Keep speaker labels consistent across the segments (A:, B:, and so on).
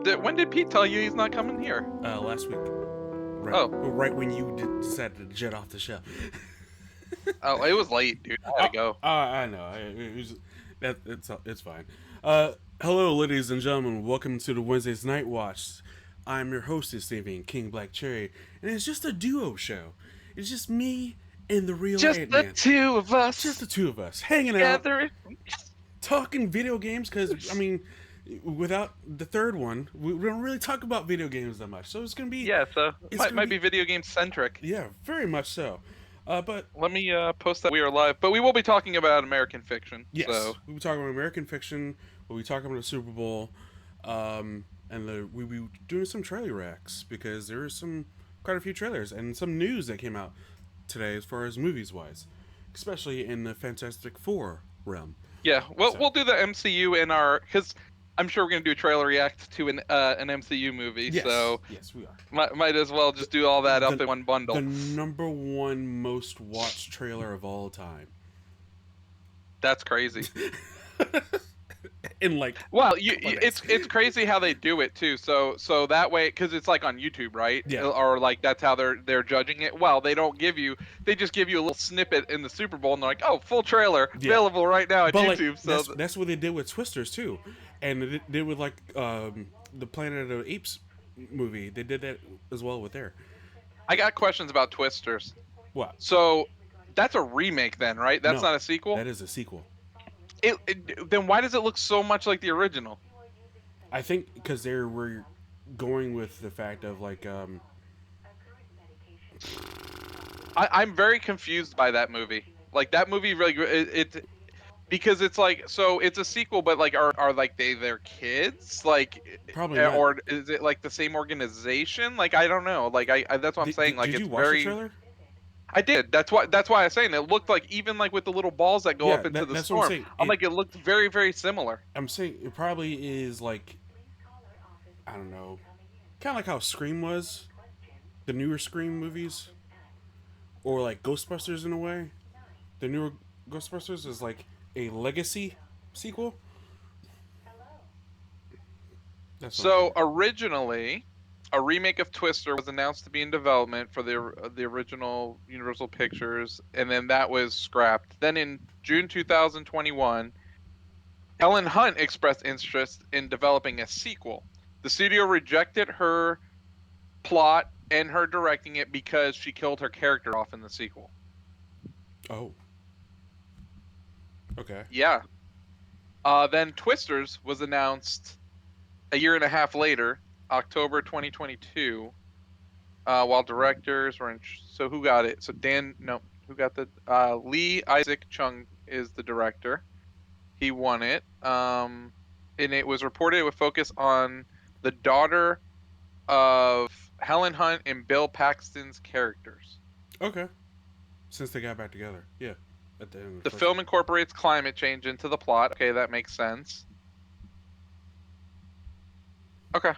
A: When did Pete tell you he's not coming here?
B: Last week. Right,
A: Oh,
B: right when you decided to jet off the show.
A: oh, it was late, dude. I had to go.
B: I know. It's fine. Hello, ladies and gentlemen. Welcome to the Wednesday's Night Watch. I'm your hostess, Stephen King Black Cherry, and it's just a duo show. It's just me and the real
A: Just
B: Ant
A: the
B: Man.
A: two of
B: Just the
A: us
B: two of us hanging out,
A: together.
B: talking video games. Because without the third one, we don't really talk about video games that much. So it's gonna be,
A: Yeah, so
B: it's
A: might
B: gonna
A: might be
B: be,
A: video game centric.
B: yeah, very much so. But
A: Let me post that we are live, but we will be talking about American fiction. So
B: yes, we were talking about American fiction. We'll be talking about the Super Bowl, and we'll be doing some trailer reacts because there is quite a few trailers and some news that came out today as far as movies wise, especially in the Fantastic Four realm.
A: yeah, well,
B: So
A: we'll do the MCU in our because I'm sure we're gonna do a trailer react to an MCU movie.
B: yes,
A: So
B: yes, we are.
A: might as well just do all that up
B: the
A: in one
B: the
A: bundle.
B: number one most watched trailer of all time.
A: That's crazy.
B: In like
A: Well,
B: a couple of days.
A: it's crazy how they do it too. So that way, because it's like on YouTube, right?
B: Yeah.
A: Or like that's how they're judging it. Well, they just give you a little snippet in the Super Bowl, and they're like, oh, full trailer
B: Yeah.
A: available right now at
B: But like
A: YouTube.
B: that's what they did with Twisters too, and they did with like the Planet of the Apes movie. They did that as well with there.
A: I got questions about Twisters.
B: What?
A: So that's a remake then, right? That's
B: No,
A: not a sequel.
B: that is a sequel.
A: Then why does it look so much like the original?
B: I think because they were going with the fact of like
A: I'm very confused by that movie. Like that movie really it because it's like so it's a sequel, but like are like they their kids like
B: probably not.
A: or is it like the same organization? Like I don't know. Like I that's what I'm saying. Like
B: Did
A: it's
B: you watch the
A: very.
B: trailer?
A: I did. That's why I was saying it looked like even like with the little balls that go
B: Yeah,
A: up into the
B: that's what I'm
A: storm.
B: saying.
A: I'm like it looked very very similar.
B: I'm saying it probably is like I don't know, kind of like how Scream was, the newer Scream movies, or like Ghostbusters in a way. The newer Ghostbusters is like a legacy sequel. That's what I'm
A: So
B: thinking.
A: originally, a remake of Twister was announced to be in development for the original Universal Pictures, and then that was scrapped. Then in June 2021, Helen Hunt expressed interest in developing a sequel. The studio rejected her plot and her directing it because she killed her character off in the sequel.
B: Oh, okay.
A: Yeah. Then Twisters was announced a year and a half later, October 2022. While directors were in. So who got it? So no, who got the? Lee Isaac Chung is the director. He won it. And it was reported it would focus on the daughter of Helen Hunt and Bill Paxton's characters.
B: Okay. Since they got back together, yeah. At the end of
A: The
B: the first
A: film
B: one.
A: incorporates climate change into the plot. Okay, that makes sense. Okay.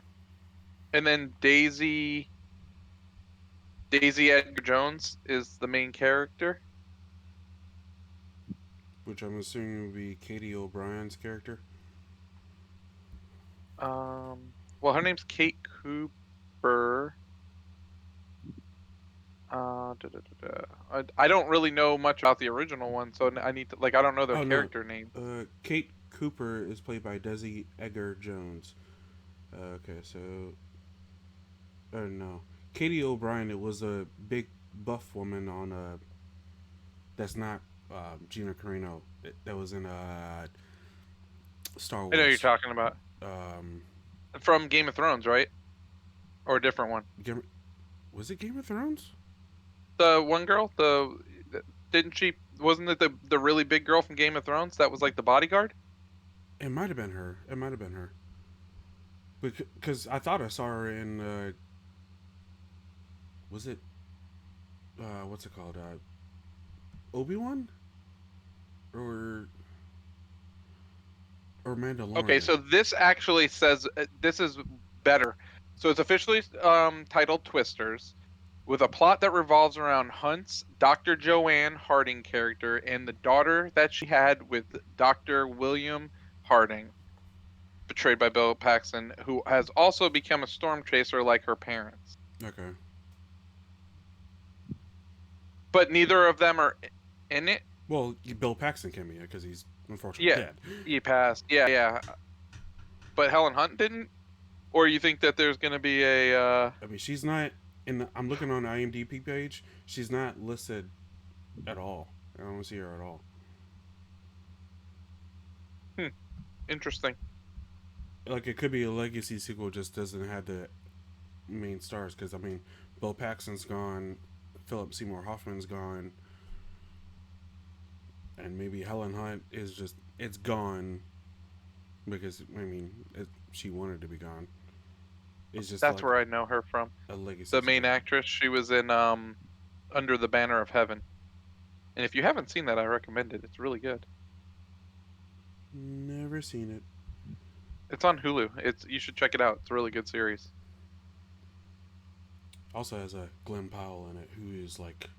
A: And then Daisy Edgar Jones is the main character.
B: Which I'm assuming would be Katie O'Brien's character.
A: Well, her name's Kate Cooper. I don't really know much about the original one, so I need to I don't know their
B: Oh no,
A: character name.
B: Kate Cooper is played by Desi Edgar Jones. Okay, so no, Katie O'Brien. It was a big buff woman on that's not Gina Carano. That was in Star Wars.
A: I know you're talking about
B: Um,
A: from Game of Thrones, right? Or a different one?
B: was it Game of Thrones?
A: The one girl, wasn't it the really big girl from Game of Thrones that was like the bodyguard?
B: It might have been her. It might have been her. Because I thought I saw her in. Was it? What's it called? Obi-Wan? Or Mandalorian?
A: Okay, so this actually says this is better. So it's officially titled Twisters, with a plot that revolves around Hunt's Dr. Joanne Harding character and the daughter that she had with Dr. William Harding. portrayed by Bill Paxton, who has also become a storm chaser like her parents.
B: Okay.
A: But neither of them are in it.
B: Well, Bill Paxton can be because he's unfortunately
A: Yeah,
B: dead.
A: he passed. Yeah, yeah. But Helen Hunt didn't. Or you think that there's going to be a?
B: I mean, she's not in. I'm looking on the IMDb page. She's not listed at all. I don't see her at all.
A: Hmm, interesting.
B: Like it could be a legacy sequel, just doesn't have the main stars. Because I mean, Bill Paxton's gone, Philip Seymour Hoffman's gone, and maybe Helen Hunt is just it's gone because I mean she wanted to be gone. It's just
A: That's
B: like
A: where I know her from.
B: a legacy
A: The main
B: sequel.
A: actress. She was in Under the Banner of Heaven. And if you haven't seen that, I recommend it. It's really good.
B: Never seen it.
A: It's on Hulu. It's you should check it out. It's a really good series.
B: Also has a Glenn Powell in it who is like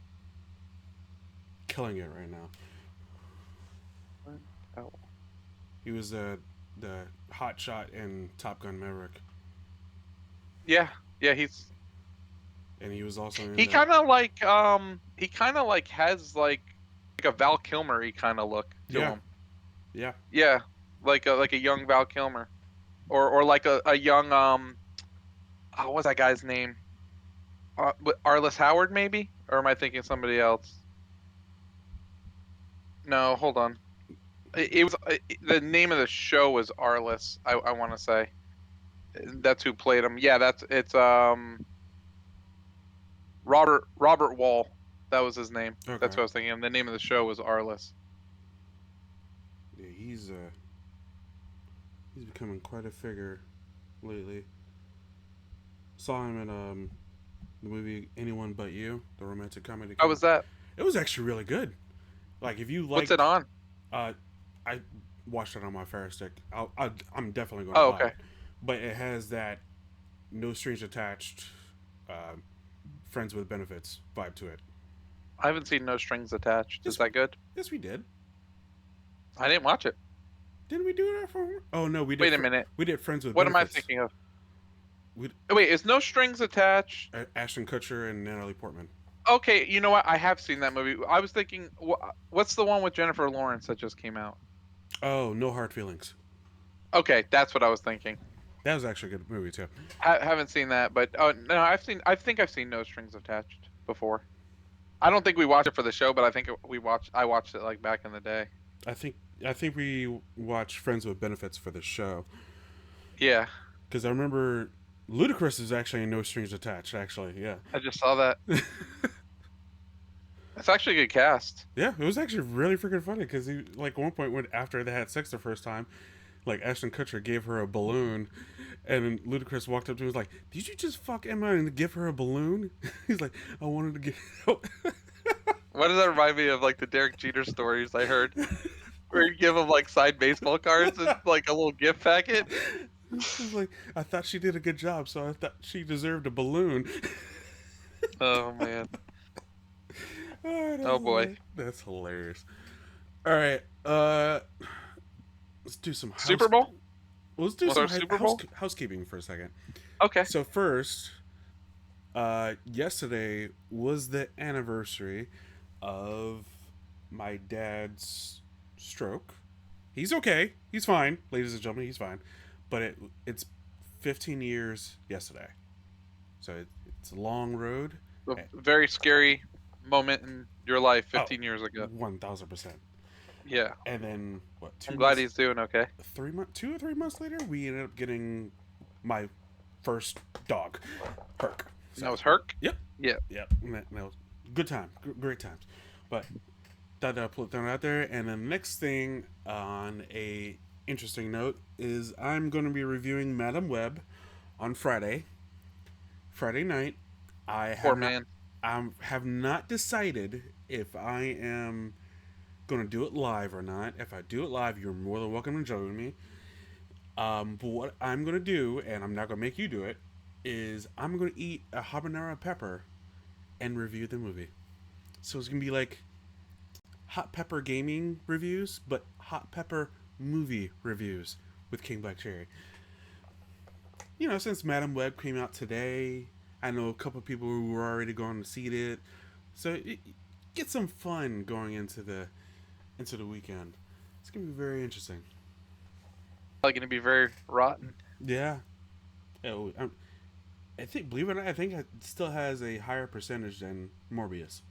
B: killing it right now.
A: Oh.
B: He was the hot shot in Top Gun Maverick,
A: Yeah, yeah.
B: and he was also in
A: He
B: that.
A: kind of like he kind of like has like a Val Kilmer-y kind of look to
B: Yeah,
A: him.
B: yeah.
A: Yeah, like a young Val Kilmer, or like a young oh, what's that guy's name? Arliss Howard maybe? Or am I thinking somebody else? No, hold on. It was the name of the show was Arliss. I want to say that's who played him. Yeah, it's Robert Wall. That was his name. That's
B: Okay.
A: what I was thinking. And the name of the show was Arliss.
B: Yeah, he's becoming quite a figure lately. Saw him in the movie Anyone But You, the romantic comedy.
A: How was that?
B: It was actually really good. Like if you
A: What's it
B: like,
A: on?
B: uh, I watched it on my Fire Stick. I'm definitely going to
A: Oh,
B: buy
A: okay.
B: it, but it has that no strings attached, uh, friends with benefits vibe to it.
A: I haven't seen No Strings Attached. Is
B: Yes,
A: that good?
B: yes, we did.
A: I didn't watch it.
B: Didn't we do that for? Oh no,
A: Wait a minute.
B: we did friends with
A: What am I
B: benefits.
A: thinking of?
B: We
A: Oh, wait, is No Strings Attached?
B: Ashton Kutcher and Natalie Portman.
A: Okay, you know what? I have seen that movie. I was thinking, what's the one with Jennifer Lawrence that just came out?
B: Oh, no hard feelings.
A: Okay, that's what I was thinking.
B: That was actually a good movie too.
A: Haven't seen that, but oh no, I've seen. I think I've seen No Strings Attached before. I don't think we watched it for the show, but I think we watched. I watched it like back in the day.
B: I think I think we watched Friends with Benefits for the show
A: Yeah,
B: because I remember Ludacris is actually in No Strings Attached. Actually, yeah,
A: I just saw that. It's actually a good cast.
B: yeah, it was actually really freaking funny because he like at one point when after they had sex the first time, like Ashton Kutcher gave her a balloon, and then Ludacris walked up to him and was like, "Did you just fuck Emma and give her a balloon?" He's like, "I wanted to get."
A: Why does that remind me of like the Derek Jeter stories I heard, where you give them like signed baseball cards and like a little gift packet?
B: He's like, I thought she did a good job, so I thought she deserved a balloon.
A: Oh man.
B: Oh,
A: Oh boy.
B: that's hilarious. All right, let's do some
A: Super Bowl?
B: let's do
A: Was
B: some
A: our Super Bowl?
B: housekeeping for a second.
A: Okay.
B: So first, yesterday was the anniversary of my dad's stroke. He's okay. He's fine, ladies and gentlemen. He's fine, but it's 15 years yesterday, so it's a long road.
A: A
B: Eh,
A: very scary moment in your life
B: Oh,
A: 15 years ago.
B: 1,000%.
A: Yeah.
B: And then what?
A: I'm glad he's doing okay.
B: 3 months, 2 or 3 months later, we ended up getting my first dog, Herc.
A: That
B: So,
A: was Herc?
B: yep,
A: Yeah.
B: yep. And that was good time, great times. But thought I'd put that out there. And then the next thing on a interesting note is I'm going to be reviewing Madam Web on Friday night. I
A: Poor
B: have not,
A: man.
B: I have not decided if I am going to do it live or not. If I do it live, you're more than welcome to join me. But what I'm going to do, and I'm not going to make you do it, is I'm going to eat a habanero pepper and review the movie. So it's going to be like hot pepper gaming reviews, but hot pepper movie reviews. with King Black Cherry. Since Madam Web came out today, I know a couple of people who were already going to see it, so get some fun going into the weekend. It's gonna be very interesting.
A: Probably going to be very rotten.
B: Yeah. Oh, I think, believe it or not, I think it still has a higher percentage than Morbius.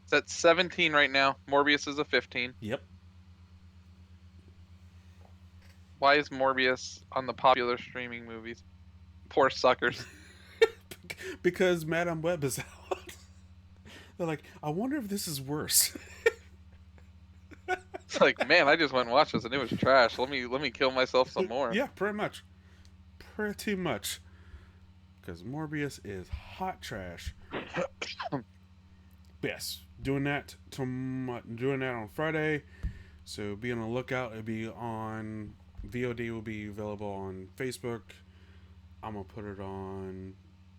A: It's at 17 right now. Morbius is a 15.
B: Yep.
A: Why is Morbius on the popular streaming movies? Poor suckers.
B: Because Madame Web is out. They're like, I wonder if this is worse.
A: It's like, man, I just went and watched this and it was trash. Let me kill myself some more.
B: Yeah, pretty much. Pretty much. Because Morbius is hot trash. Yes, doing that on Friday. So be on the lookout. It'll be on VOD. Will be available on Facebook. I'm gonna put it on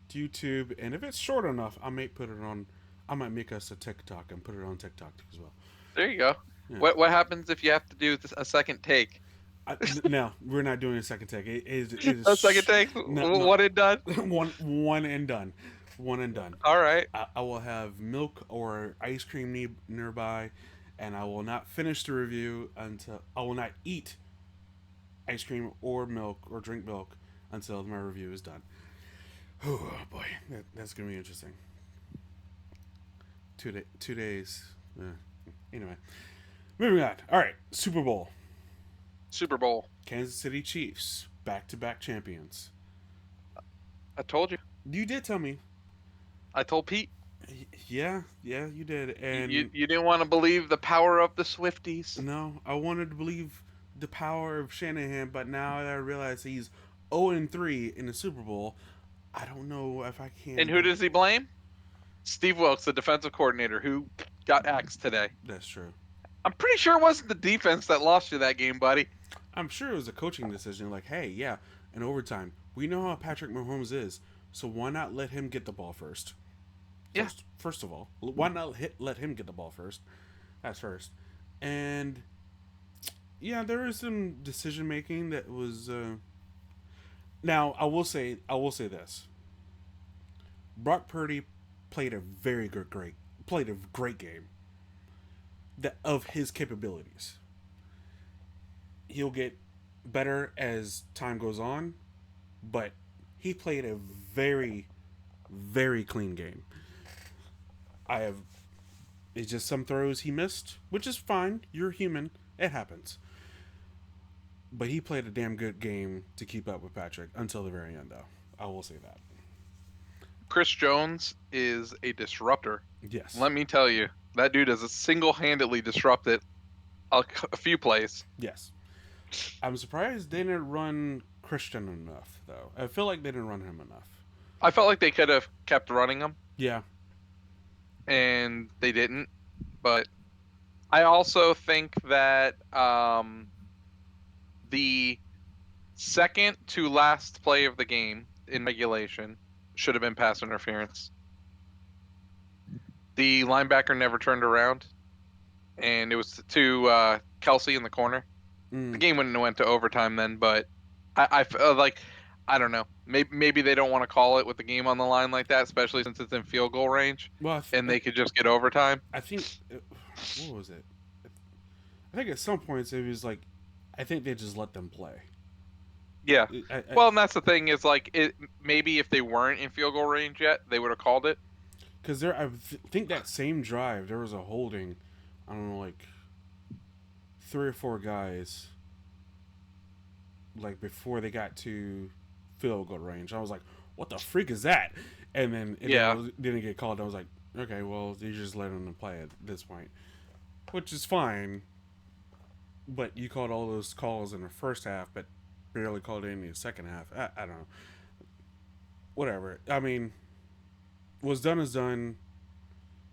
B: YouTube, and if it's short enough, I might put it on. I might make us a TikTok and put it on TikTok as well.
A: There you go.
B: Yeah.
A: What happens if you have to do a second take?
B: Now we're not doing a second take. It is
A: A second take?
B: no,
A: What it done?
B: one and done. One and done.
A: All right.
B: I will have milk or ice cream nearby, and I will not finish the review until I will not eat ice cream or milk or drink milk until my review is done. Oh boy, that's gonna be interesting. 2 days. Anyway, moving on. All right, Super Bowl.
A: Super Bowl.
B: Kansas City Chiefs, back-to-back champions.
A: I told you.
B: You did tell me.
A: I told Pete.
B: Yeah, you did. And
A: You didn't want to believe the power of the Swifties.
B: no, I wanted to believe the power of Shanahan, but now that I realize he's 0-3 in the Super Bowl, I don't know if I can.
A: And who does he blame? Steve Wilkes, the defensive coordinator, who got axed today.
B: That's true.
A: I'm pretty sure it wasn't the defense that lost you that game, buddy.
B: I'm sure it was a coaching decision. Like, hey, yeah, in overtime, we know how Patrick Mahomes is, so why not let him get the ball first?
A: Yeah.
B: First of all, why not let him get the ball first? That's first. And yeah, there was some decision making that was. Now I will say this. Brock Purdy played a played a great game. That of his capabilities. He'll get better as time goes on, but he played a very clean game. I have It's just some throws he missed, which is fine. You're human. It happens. But he played a damn good game to keep up with Patrick until the very end, though. I will say that.
A: Chris Jones is a disruptor.
B: Yes.
A: Let me tell you, that dude has single-handedly disrupted a few plays.
B: Yes. I'm surprised they didn't run Christian enough, though. I feel like they didn't run him enough.
A: I felt like they could have kept running him,
B: Yeah.
A: and they didn't. But I also think that the second to last play of the game in regulation should have been pass interference. The linebacker never turned around, and it was to Kelsey in the corner. The game wouldn't have went to overtime then, but I feel like, I don't know. Maybe they don't want to call it with the game on the line like that, especially since it's in field goal range,
B: Well,
A: and they could just get overtime.
B: I think what was it? I think at some points it was like, I think they just let them play.
A: Yeah.
B: I,
A: Well, and that's the thing is like maybe if they weren't in field goal range yet, they would have called it.
B: Because think that same drive there was a holding. I don't know, like 3 or 4 guys. Like before they got to field goal range, I was like, "What the freak is that?" And then didn't get called. I was like, "Okay, well, you just letting them play at this point," which is fine. But you called all those calls in the first half, but barely called it in the second half. I don't know. Whatever. I mean, what's done is done.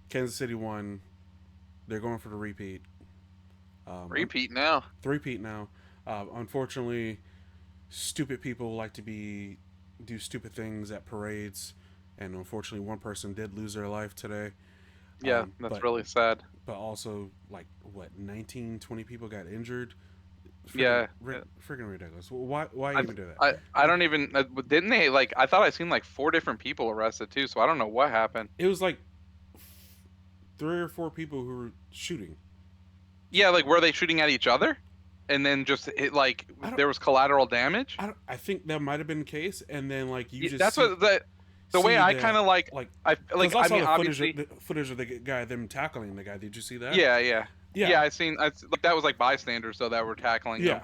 B: Kansas City won. They're going for the repeat.
A: Repeat now.
B: Three-peat now. Unfortunately, stupid people like to do stupid things at parades, and unfortunately, one person did lose their life today.
A: Yeah, that's really sad.
B: But also, like, what, 19, 20 people got injured
A: Yeah.
B: Freaking ridiculous. Why
A: I
B: even do that?
A: I
B: Like
A: don't even didn't they like I thought I seen like four different people arrested too, so I don't know what happened.
B: it was like 3 or 4 people who were shooting.
A: Yeah, like were they shooting at each other? And then just it like
B: I don't
A: there was collateral damage?
B: I think that might have been the case, and then like you
A: Yeah,
B: just
A: that's
B: see
A: what the way I kind
B: that
A: of like
B: like
A: like
B: because I
A: I
B: saw
A: mean obviously
B: the footage of the guy them tackling the guy. Did you see that?
A: yeah, yeah.
B: Yeah,
A: Yeah, like that was like bystanders though that were tackling
B: yeah,
A: him.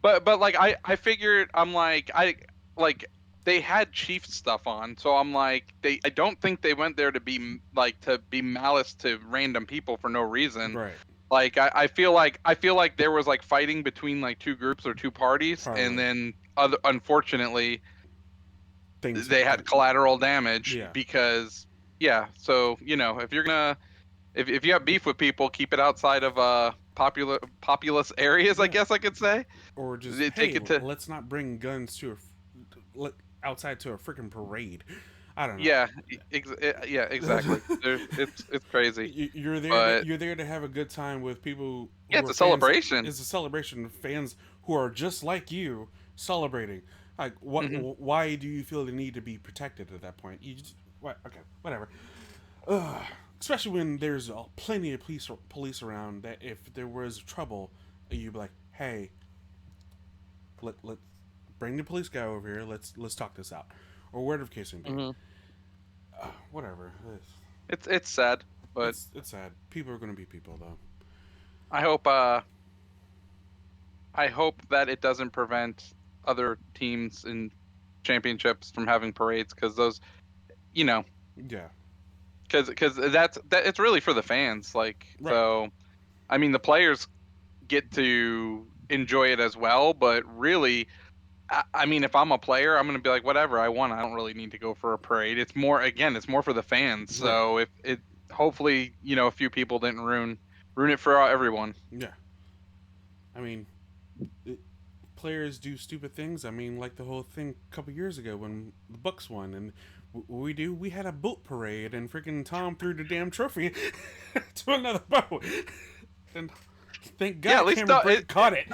A: But like I figured I'm like I like they had Chiefs stuff on, so I'm like they I don't think they went there to be like to be malice to random people for no reason.
B: right,
A: Like I feel like there was like fighting between like two groups or two parties, and
B: probably
A: then other unfortunately
B: things.
A: they had collateral damage
B: Yeah,
A: because yeah. So you know if you're gonna if you have beef with people, keep it outside of populous areas. I
B: yeah,
A: guess I could say.
B: or just
A: They take
B: hey,
A: it to
B: let's not bring guns to let outside to a freaking parade. I don't know.
A: yeah, yeah, exactly. It's crazy,
B: You're there to
A: but
B: have a good time with people
A: yeah,
B: who
A: it's
B: are
A: a
B: fans.
A: celebration.
B: It's a celebration of fans who are just like you celebrating. Like what?
A: Hmm.
B: Why do you feel the need to be protected at that point? You just what? Okay, whatever. Ugh. Especially when there's plenty of police around. That if there was trouble, you'd be like, hey, let bring the police guy over here. Let's talk this out, or whatever the case may be.
A: Hmm.
B: Whatever.
A: It's sad, but
B: It's sad. People are gonna be people though.
A: I hope I hope that it doesn't prevent other teams in championships from having parades because those you know
B: Yeah.
A: because that it's really for the fans like
B: Right.
A: so I mean the players get to enjoy it as well, but really I mean, if I'm a player, I'm gonna be like, whatever, I won. I don't really need to go for a parade. It's more, again, it's more for the fans.
B: Right.
A: So if it, hopefully, you know, a few people didn't ruin it for everyone.
B: Yeah. I mean, it, players do stupid things. I mean, like the whole thing a couple years ago when the Bucks won, and we had a boat parade, and freaking Tom threw the damn trophy to another boat, and thank
A: Yeah, at
B: God
A: least
B: Cameron Brate caught it.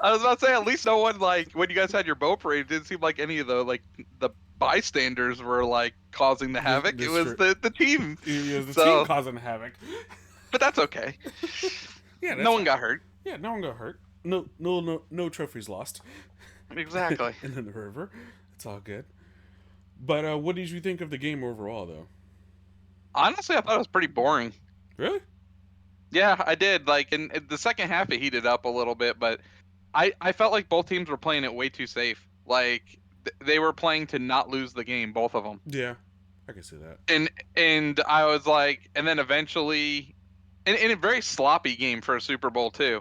A: I was about to say, at least no one like when you guys had your boat parade, it didn't seem like any of the bystanders were like causing the havoc. It
B: this
A: was
B: shirt,
A: the team.
B: it was the team
A: So,
B: causing havoc.
A: but that's okay.
B: Yeah,
A: No
B: that's
A: one
B: fine.
A: got hurt.
B: Yeah, no one got hurt. No trophies lost
A: Exactly.
B: in the river. It's all good. But what did you think of the game overall, though?
A: Honestly, I thought it was pretty boring.
B: Really?
A: Yeah, I did. Like in the second half, it heated up a little bit, but I felt like both teams were playing it way too safe. Like they were playing to not lose the game, both of them.
B: Yeah, I can see that.
A: And I was like, and then eventually, in a very sloppy game for a Super Bowl too,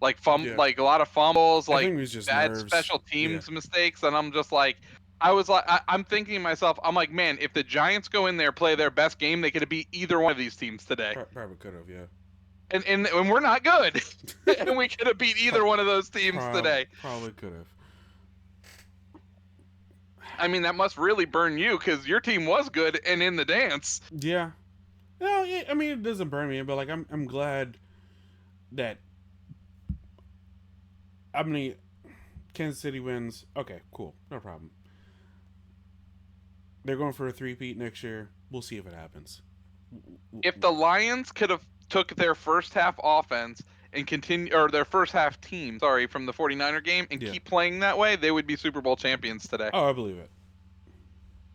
B: Yeah,
A: like a lot of fumbles,
B: I
A: like
B: think it was just
A: bad
B: nerves.
A: special
B: Yeah,
A: teams mistakes, and I'm just like. I was like, I'm thinking to myself, I'm like, man, if the Giants go in there, play their best game, they could have beat either one of these teams today.
B: probably could have. Yeah,
A: And we're not good, and we could have beat either one of those teams today.
B: Probably could have.
A: I mean, that must really burn you because your team was good and in the dance.
B: Yeah. No, yeah, I mean it doesn't burn me, but like I'm glad that I mean Kansas City wins. Okay, cool, no problem. They're going for a three-peat next year. We'll see if it happens.
A: If the Lions could have took their first half offense and continue, or their first half team, sorry, from the 49er game and
B: Yeah.
A: keep playing that way, they would be Super Bowl champions today.
B: Oh, I believe it.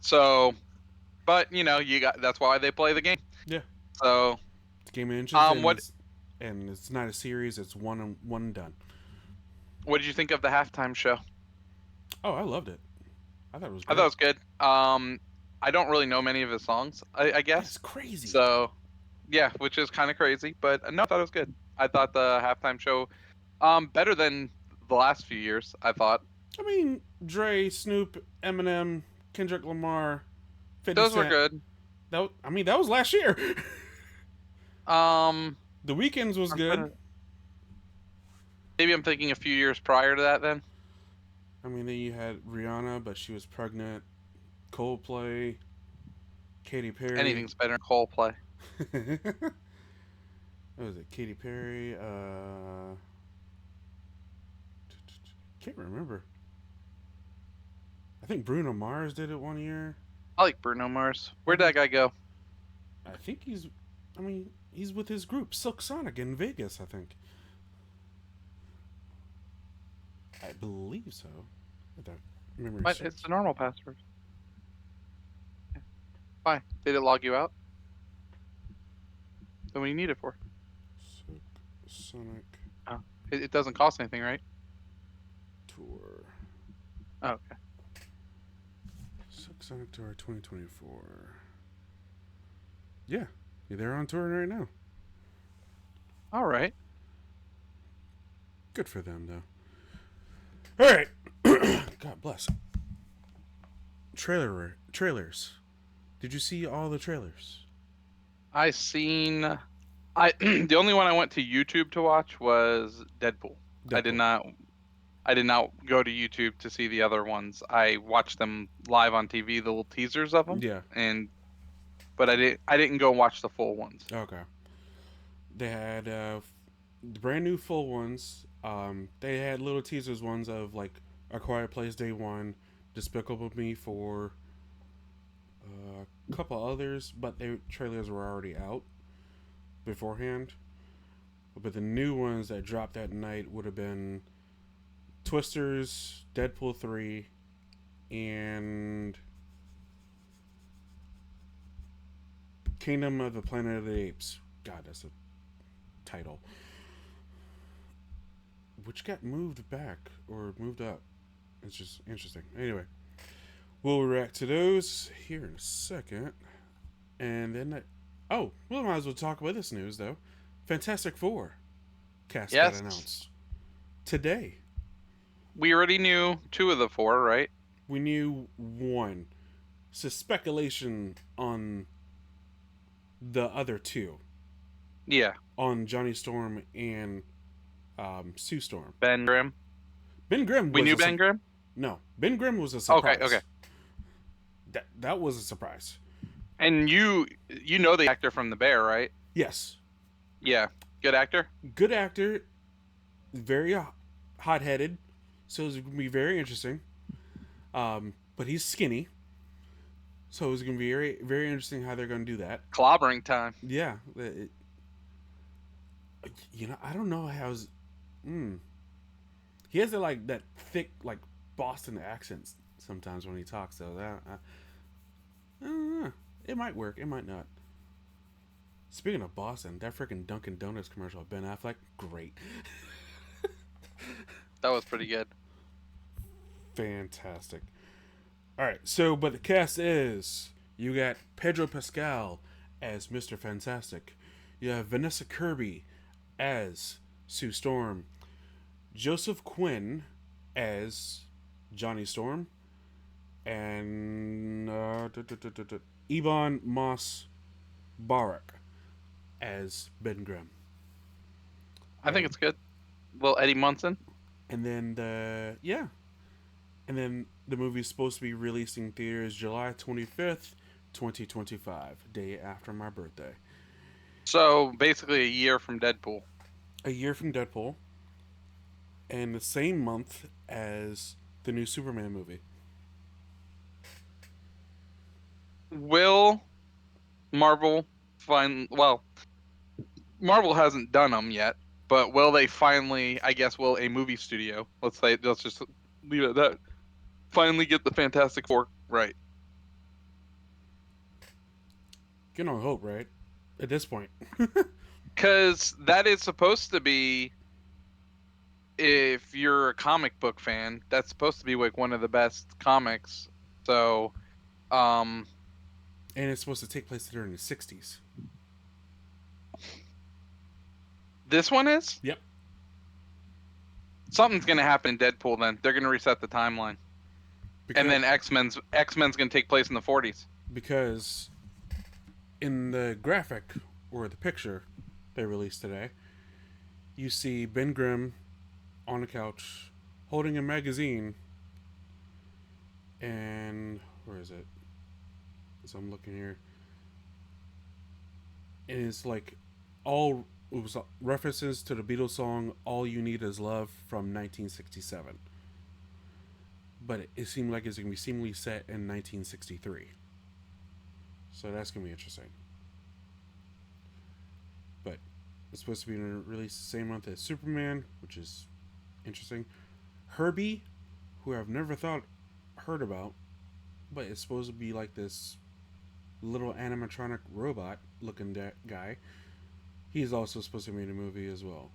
A: So, but you know, you got that's why they play the game.
B: Yeah.
A: So,
B: It's a game of inches,
A: what
B: and it's not a series. It's one and done.
A: what did you think of the halftime show?
B: Oh, I loved it. I thought it was
A: I thought it
B: great.
A: was good. I don't really know many of his songs, I
B: That's
A: guess.
B: crazy.
A: So, yeah, which is kind of crazy, but no, I thought it was good. I thought the halftime show, better than the last few years. I thought
B: I mean, Dre, Snoop, Eminem, Kendrick Lamar, 50
A: those were
B: Cent.
A: good.
B: I mean, that was last year.
A: Um,
B: The weekends was
A: I'm trying
B: good.
A: to, maybe I'm thinking a few years prior to that. Then
B: I mean, then you had Rihanna, but she was pregnant. Coldplay, Katy Perry.
A: anything's better than Coldplay.
B: What was it? Katy Perry. Can't remember. I think Bruno Mars did it one year.
A: I like Bruno Mars.
B: I
A: Where'd that
B: think
A: guy go?
B: I think he's. I mean, he's with his group Silk Sonic in Vegas. I think. I believe so. If that memory
A: What? It's
B: serves.
A: the normal password. Why? Did it log you out? Then what do you need it for?
B: Silk Sonic
A: Oh, it doesn't cost anything, right?
B: Tour.
A: Oh, okay.
B: Silk Sonic Tour 2024. Yeah, they're on tour right now.
A: All right.
B: Good for them, though. All right. God bless. Trailers. Did you see all the trailers?
A: I seen. I the only one I went to YouTube to watch was Deadpool. I did
B: Deadpool.
A: not. I did not go to YouTube to see the other ones. I watched them live on TV, the little teasers of them,
B: Yeah.
A: and but I didn't. I didn't go watch the full ones.
B: Okay. They had brand new full ones. They had little teasers ones of like A Quiet Place Day One, Despicable Me for a couple others, but their trailers were already out beforehand. But the new ones that dropped that night would have been Twisters, Deadpool 3, and Kingdom of the Planet of the Apes. God, that's a title. Which got moved back or moved up. It's just interesting. Anyway, we'll react to those here in a second. And then, oh, we might as well talk about this news, though. Fantastic Four cast got
A: Yes,
B: announced today.
A: we already knew two of the four, right?
B: We knew one. So speculation on the other two,
A: Yeah,
B: on Johnny Storm and Sue Storm.
A: Ben Grimm.
B: Ben Grimm
A: We
B: was
A: knew
B: a
A: Ben Grimm.
B: no. Ben Grimm was a
A: Okay, okay.
B: surprise. That was a surprise.
A: And you know the actor from The Bear, right?
B: Yes,
A: Yeah, good actor.
B: good actor, very hot headed, so it's gonna be very interesting. But he's skinny, so it's gonna be very very interesting how they're gonna do that.
A: Clobbering time.
B: Yeah, I don't know how's. Mm, he has that thick like Boston accent sometimes when he talks. So I don't know. It might work. It might not. Speaking of Boston, that freaking Dunkin' Donuts commercial with Ben Affleck, great,
A: That was pretty good.
B: fantastic. All right, so but the cast is you got Pedro Pascal as Mr. Fantastic, you have Vanessa Kirby as Sue Storm, Joseph Quinn as Johnny Storm, and Ebon Moss Barak as Ben Grimm.
A: I think it's good. Well, Eddie Munson.
B: And then the movie's supposed to be released in theaters July 25th, 2025, day after my birthday.
A: So basically a year from Deadpool.
B: A year from Deadpool, and the same month as the new Superman movie.
A: Will Marvel find? Well, Marvel hasn't done them yet, but will they finally? I guess will a movie studio? Let's just leave it at that. Finally get the Fantastic Four right.
B: You know, hope, right? At this point.
A: Because that is supposed to be, if you're a comic book fan, that's supposed to be like one of the best comics. So, um,
B: And it's supposed to take place during the 60s.
A: this one is
B: Yep.
A: something's gonna happen in Deadpool. Then they're gonna reset the timeline, and then X Men's gonna take place in the 40s.
B: Because in the graphic or the picture they released today, you see Ben Grimm on a couch holding a magazine, and where is it? So I'm looking here. And it's like it was references to the Beatles song "All You Need Is Love" from 1967. but it seemed like it's gonna be seemingly set in 1963. So that's gonna be interesting. But it's supposed to be released the same month as Superman, which is interesting. Herbie, who I've never heard about, but it's supposed to be like this little animatronic robot looking guy. He's also supposed to be in a movie as well,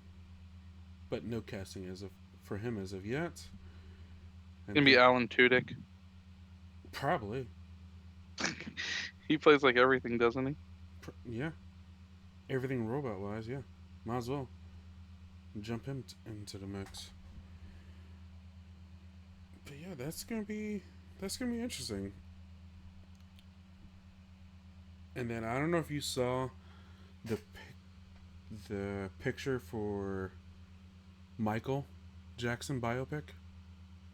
B: but no casting as of for him as of yet. And
A: Gonna be
B: then
A: Alan Tudyk.
B: probably,
A: He plays like everything, doesn't he?
B: yeah, everything robot wise, yeah, might as well jump him into the mix. But yeah, that's gonna be interesting. And then I don't know if you saw the the picture for Michael Jackson biopic.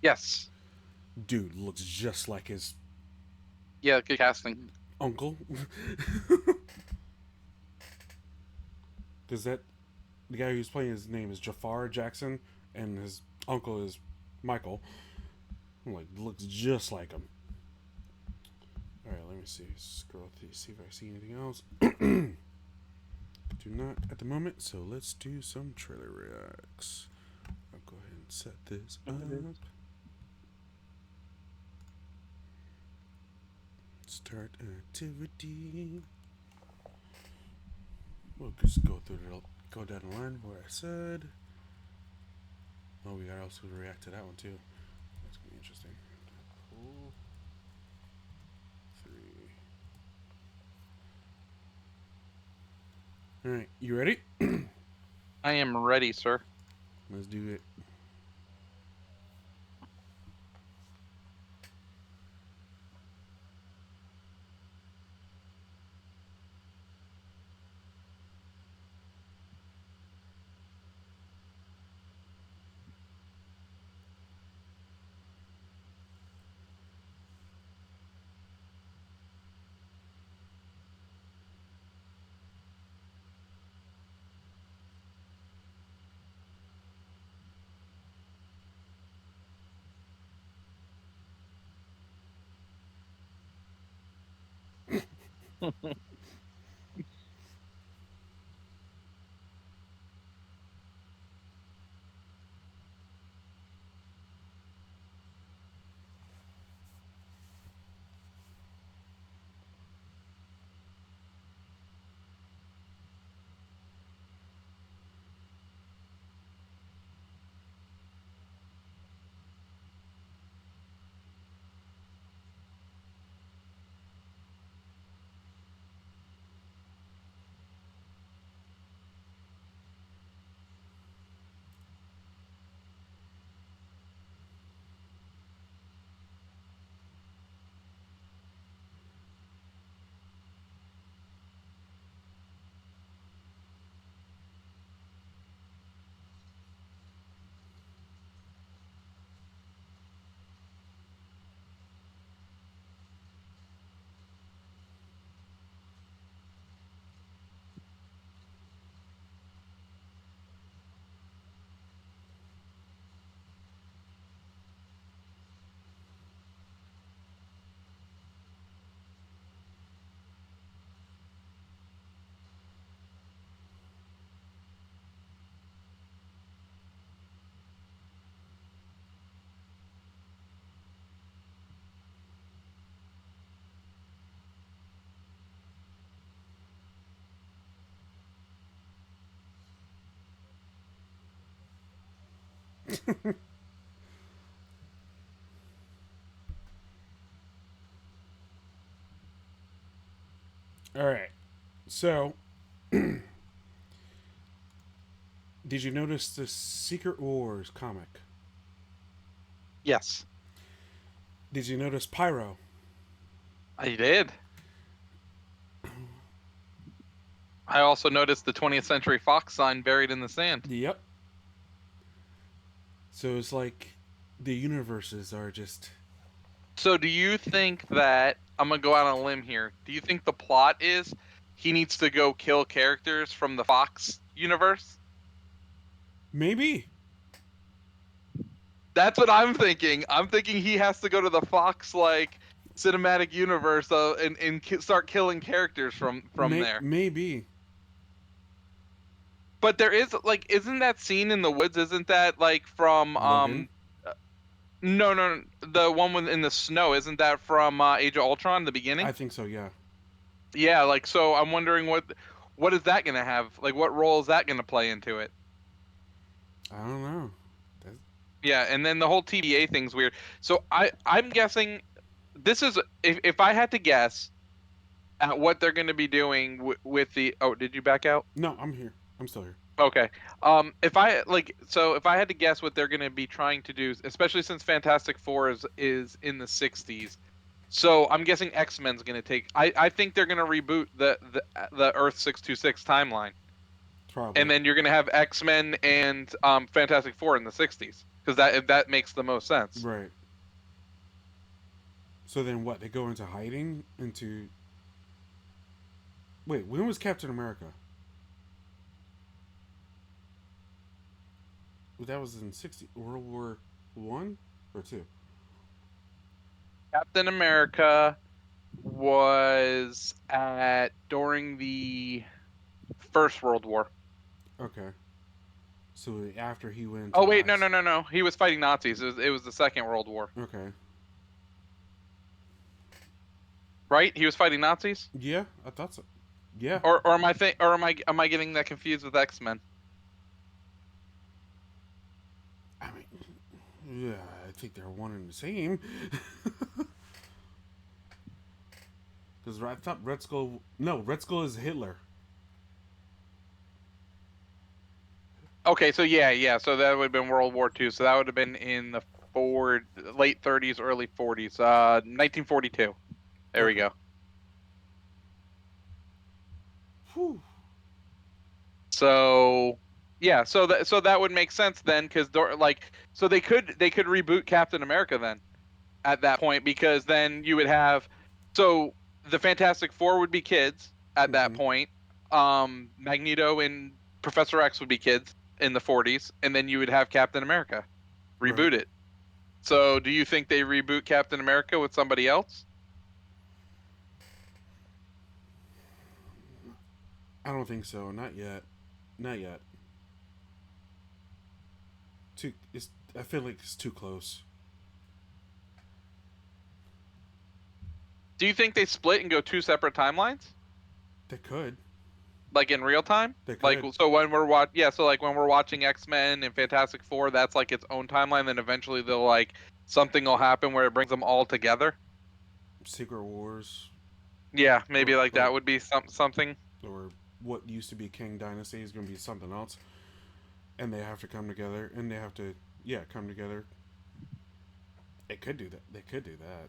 A: Yes.
B: Dude looks just like his
A: Yeah, good casting.
B: uncle. Because that the guy who's playing his name is Jafar Jackson, and his uncle is Michael. I'm like, looks just like him. All right, let me see. Scroll through, see if I see anything else. Do not at the moment, so let's do some trailer reacts. I'll go ahead and set this up. Start activity. We'll just go down the line where I said. Oh, we got also react to that one too. That's gonna be interesting. Pull 3. All right, you ready?
A: I am ready, sir.
B: Let's do it. All right. So, did you notice the Secret Wars comic?
A: Yes,
B: Did you notice Pyro?
A: I did. I also noticed the 20th Century Fox sign buried in the sand.
B: Yep. So it's like the universes are just.
A: So, do you think that I'm gonna go out on a limb here? Do you think the plot is he needs to go kill characters from the Fox universe?
B: Maybe.
A: That's what I'm thinking. I'm thinking he has to go to the Fox like cinematic universe and start killing characters from there.
B: Maybe
A: But there is like, isn't that scene in the woods? Isn't that like from
B: Logan.
A: no, no, no, the one with in the snow? Isn't that from Age of Ultron, the beginning?
B: I think so. Yeah.
A: Yeah, like, so I'm wondering what is that gonna have? Like, what role is that gonna play into it?
B: I don't know. That's,
A: Yeah, and then the whole TVA thing's weird. So I'm guessing this is, if I had to guess at what they're gonna be doing with the, oh, did you back out?
B: no, I'm here. I'm still here.
A: Okay. If I had to guess what they're going to be trying to do, especially since Fantastic Four is in the 60s. So I'm guessing X-Men's going to take, I think they're going to reboot the Earth 626 timeline. And
B: Probably.
A: then you're going to have X-Men and Fantastic Four in the 60s, because that makes the most sense.
B: Right. So then what? They go into hiding into. Wait, when was Captain America? That was in 60 World War One or two.
A: Captain America was at during the First World War.
B: Okay. So after he went into
A: Oh
B: the
A: wait, no,
B: ice.
A: no, no, no. He was fighting Nazis. It was the Second World War,
B: Okay.
A: right? He was fighting Nazis,
B: Yeah, I thought so. Yeah.
A: or am I getting that confused with X-Men?
B: I mean, yeah, I think they're one and the same. Because I thought Red Skull. No, Red Skull is Hitler.
A: Okay, so yeah, yeah. So that would have been World War II. So that would have been in the late 30s, early 40s, 1942. There we
B: Okay.
A: go.
B: Whew.
A: So yeah, so that would make sense then, because like, so they could reboot Captain America then at that point, because then you would have, so the Fantastic Four would be kids at that
B: Mm-hmm.
A: point. Magneto and Professor X would be kids in the 40s, and then you would have Captain America
B: Right.
A: reboot it. So do you think they reboot Captain America with somebody else?
B: I don't think so. Not yet. Not yet. Too. It's. I feel like it's too close.
A: Do you think they split and go two separate timelines?
B: They could.
A: Like in real time?
B: They
A: Like,
B: could.
A: so when yeah, so like when we're watching X-Men and Fantastic Four, that's like its own timeline, then eventually they'll like, something will happen where it brings them all together.
B: Secret Wars,
A: Yeah, maybe like
B: or
A: that would be something.
B: or what used to be King Dynasty is going to be something else, and they have to come together, and they have to come together. They could do that. They could do that,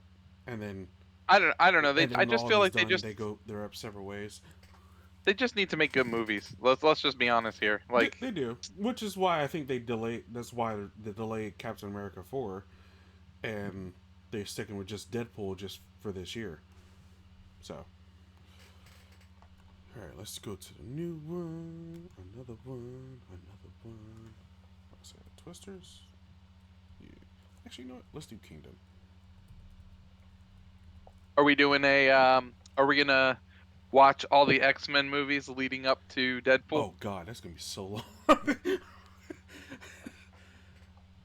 B: and then
A: I don't know.
B: and
A: I
B: then
A: just
B: all
A: feel
B: this
A: like
B: done, they're up several ways.
A: they just need to make good movies. Let's just be honest here. Like,
B: They do, which is why I think they delay. That's why they delay Captain America 4, and they're sticking with just Deadpool just for this year. So, all right, let's go to the new one. Another one. Another one. What's that? Twisters. Yeah. Actually, you know what? Let's do Kingdom.
A: are we doing a are we gonna watch all the X-Men movies leading up to Deadpool?
B: Oh God, that's gonna be so long.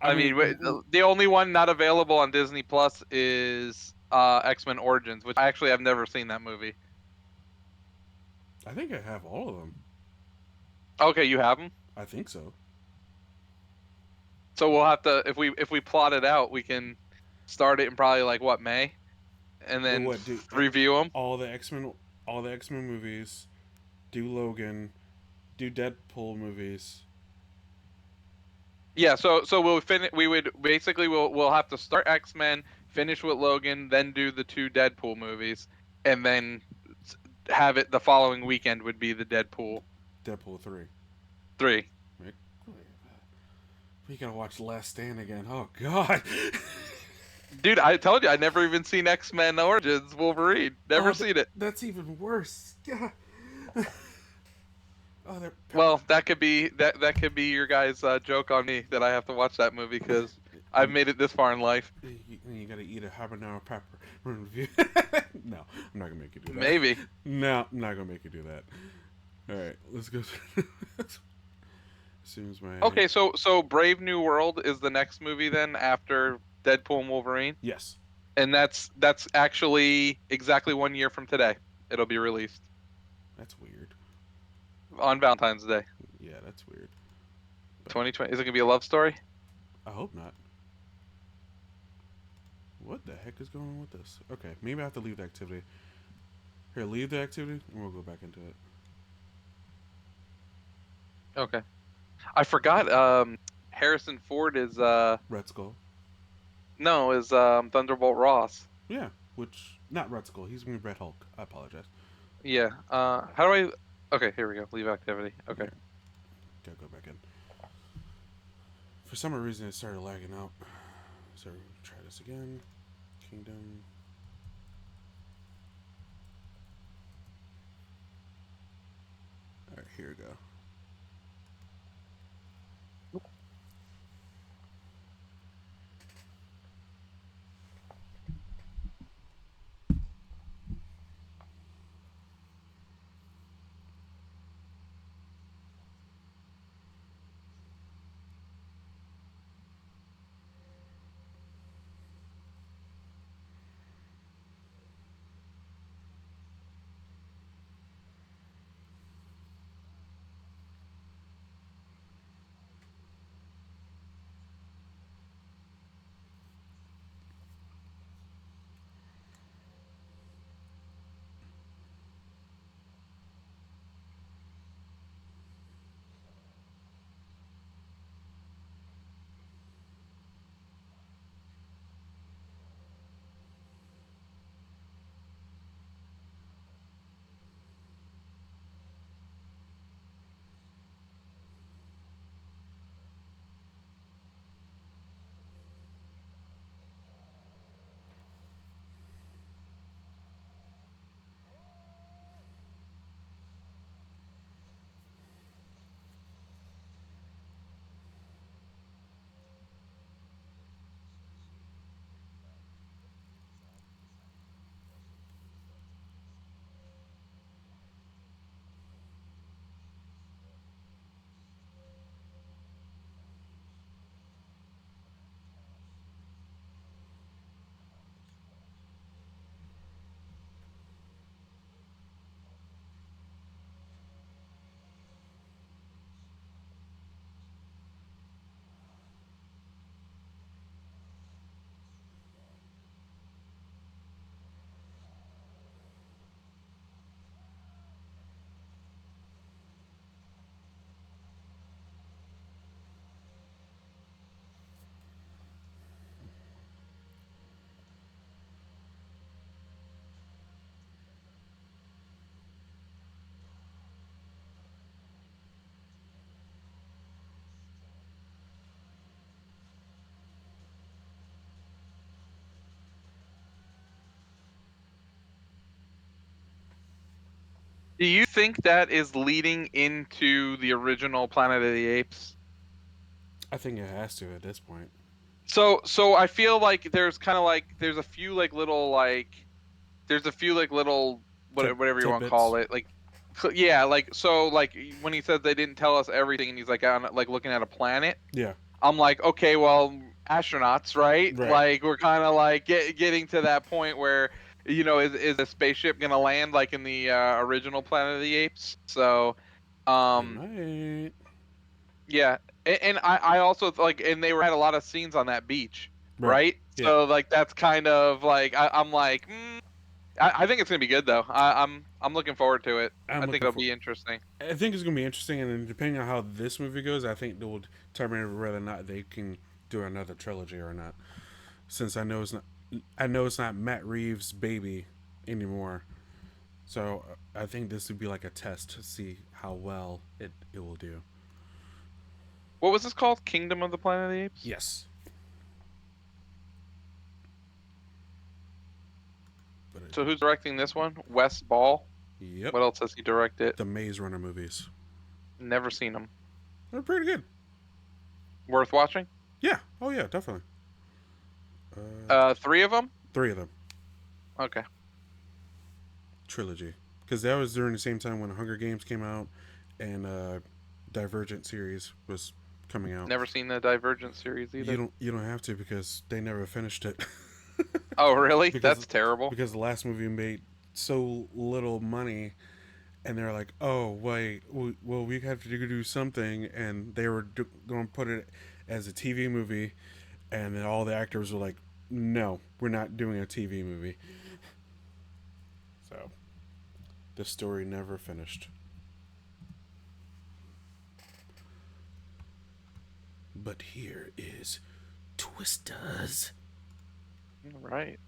B: I
A: I
B: mean,
A: mean, the only one not available on Disney Plus is X-Men Origins, which I actually have never seen that movie.
B: I think I have all of them.
A: Okay, you have them.
B: I think so.
A: So we'll have to, if we plot it out, we can start it in probably like what, May, and then
B: What do
A: review them.
B: all the X Men, all the X Men movies? Do Logan? Do Deadpool movies?
A: Yeah, so we'll finish. We would basically, we'll have to start X-Men, finish with Logan, then do the two Deadpool movies, and then have it the following weekend would be the Deadpool
B: Deadpool 3.
A: 3.
B: Right? We gotta watch Last Stand again. Oh God.
A: Dude, I told you I never even seen X-Men Origins Wolverine. Never
B: Oh,
A: seen it.
B: that's even worse. Yeah. Oh,
A: Well, that could be your guys' joke on me that I have to watch that movie because I've made it this far in life.
B: You gotta eat a habanero pepper review. No, I'm not gonna make you do that.
A: Maybe.
B: No, I'm not gonna make you do that. All right, let's go. As soon as my
A: Okay, so Brave New World is the next movie then after Deadpool and Wolverine,
B: yes,
A: and that's actually exactly 1 year from today. It'll be released
B: that's weird.
A: on Valentine's Day,
B: Yeah, that's weird. But
A: 2020. Is it gonna be a love story?
B: I hope not. What the heck is going on with this? Okay, maybe I have to leave the activity. Here, leave the activity, and we'll go back into it.
A: Okay. I forgot. Harrison Ford is
B: Red Skull.
A: no is Thunderbolt Ross.
B: Yeah, which not Red Skull. He's gonna be Red Hulk. I apologize.
A: Yeah. How do I? Okay, here we go. Leave activity. Okay.
B: Yeah, gotta go back in. For some reason, it started lagging out. So try this again. Kingdom. All right, here we go.
A: Do you think that is leading into the original Planet of the Apes?
B: I think it has to at this point.
A: So I feel like there's kind of like there's a few like little whatever you want to
B: Tidbits.
A: call it, like yeah, like so like when he says they didn't tell us everything and he's like on like looking at a planet.
B: Yeah.
A: I'm like, okay, well, astronauts, right?
B: Right.
A: Like we're kind of like getting to that point where is a spaceship gonna land like in the original Planet of the Apes? So
B: It
A: um
B: might.
A: yeah, and I also like, and they were had a lot of scenes on that beach,
B: Right.
A: right?
B: Yeah.
A: So like that's kind of like I'm like, I think it's gonna be good though. I'm looking forward to it.
B: I'm
A: I think
B: looking
A: it'll
B: for.
A: be interesting.
B: I think it's gonna be interesting, and then depending on how this movie goes, I think they will determine whether or not they can do another trilogy or not. Since I know it's not Matt Reeves' baby anymore. So I think this would be like a test to see how well it will do.
A: What was this called? Kingdom of the Planet of the Apes.
B: Yes. But
A: So who's directing this one? Wes Ball.
B: yep,
A: What else has he directed?
B: the Maze Runner movies.
A: Never seen them.
B: They're pretty good.
A: Worth watching?
B: Yeah. Oh yeah, definitely.
A: Three of them.
B: Three of them.
A: Okay,
B: Trilogy. Because that was during the same time when Hunger Games came out and Divergent series was coming out.
A: never seen the Divergent series either.
B: You don't have to because they never finished it.
A: Oh, really?
B: because
A: That's terrible.
B: because the last movie made so little money, and they're like, oh wait, well we have to do something, and they were going to put it as a TV movie, and then all the actors were like, no, we're not doing a TV movie. So the story never finished. But here is Twisters.
A: Right.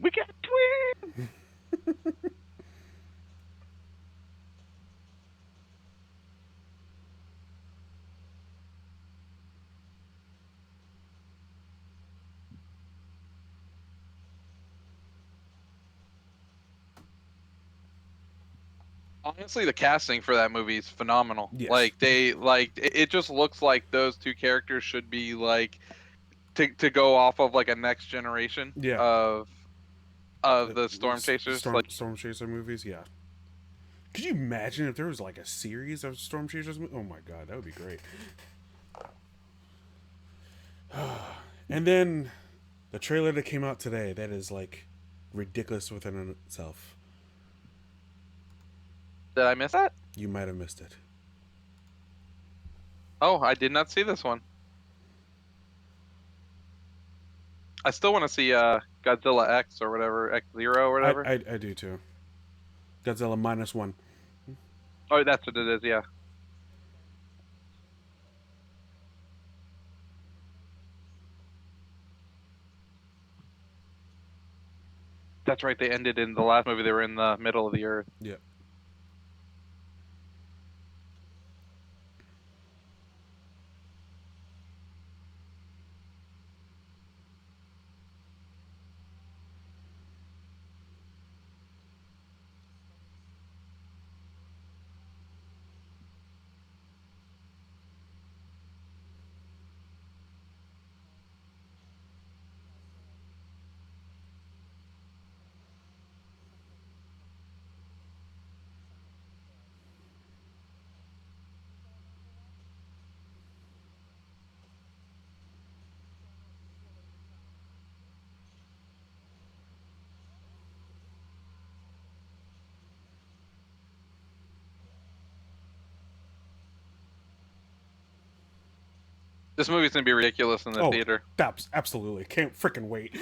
A: We got twins. Honestly, the casting for that movie is phenomenal.
B: Yes.
A: Like it just looks like those two characters should be like to go off of like a next generation
B: Yeah.
A: of the Storm Chasers. Like
B: Storm Chaser movies. Yeah. Could you imagine if there was like a series of Storm Chasers? Oh my god, that would be great. And then the trailer that came out today, that is like ridiculous within itself.
A: did I miss that?
B: You might have missed it.
A: Oh, I did not see this one. I still want to see Godzilla X or whatever, X Zero or whatever.
B: I do too. Godzilla -1.
A: Oh, that's what it is. Yeah, that's right. They ended in the last movie. They were in the middle of the earth.
B: Yeah.
A: This movie's gonna be ridiculous in the
B: Oh,
A: theater.
B: that's absolutely. Can't freaking wait.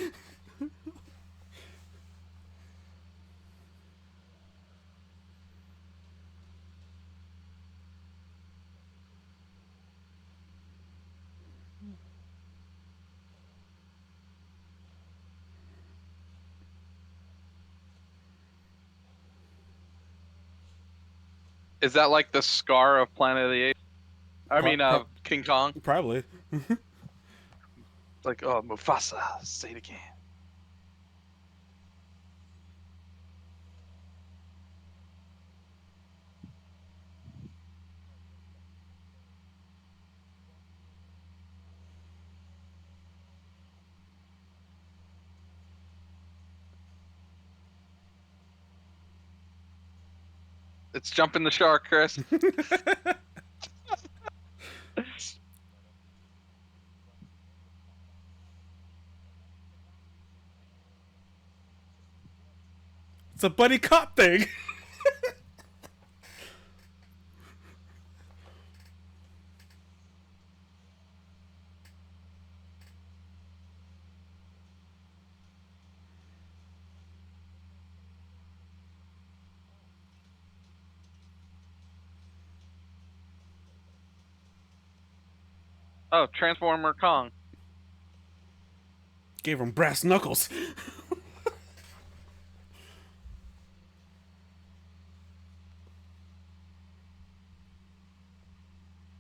A: Is that like the Scar of Planet of the Apes? I
B: Pro-
A: mean,
B: pro-
A: King Kong.
B: probably.
A: It's like, oh, Mufasa, say it again. It's jumping the shark, Chris.
B: It's a buddy cop thing.
A: Oh, Transformer Kong.
B: Gave him brass knuckles.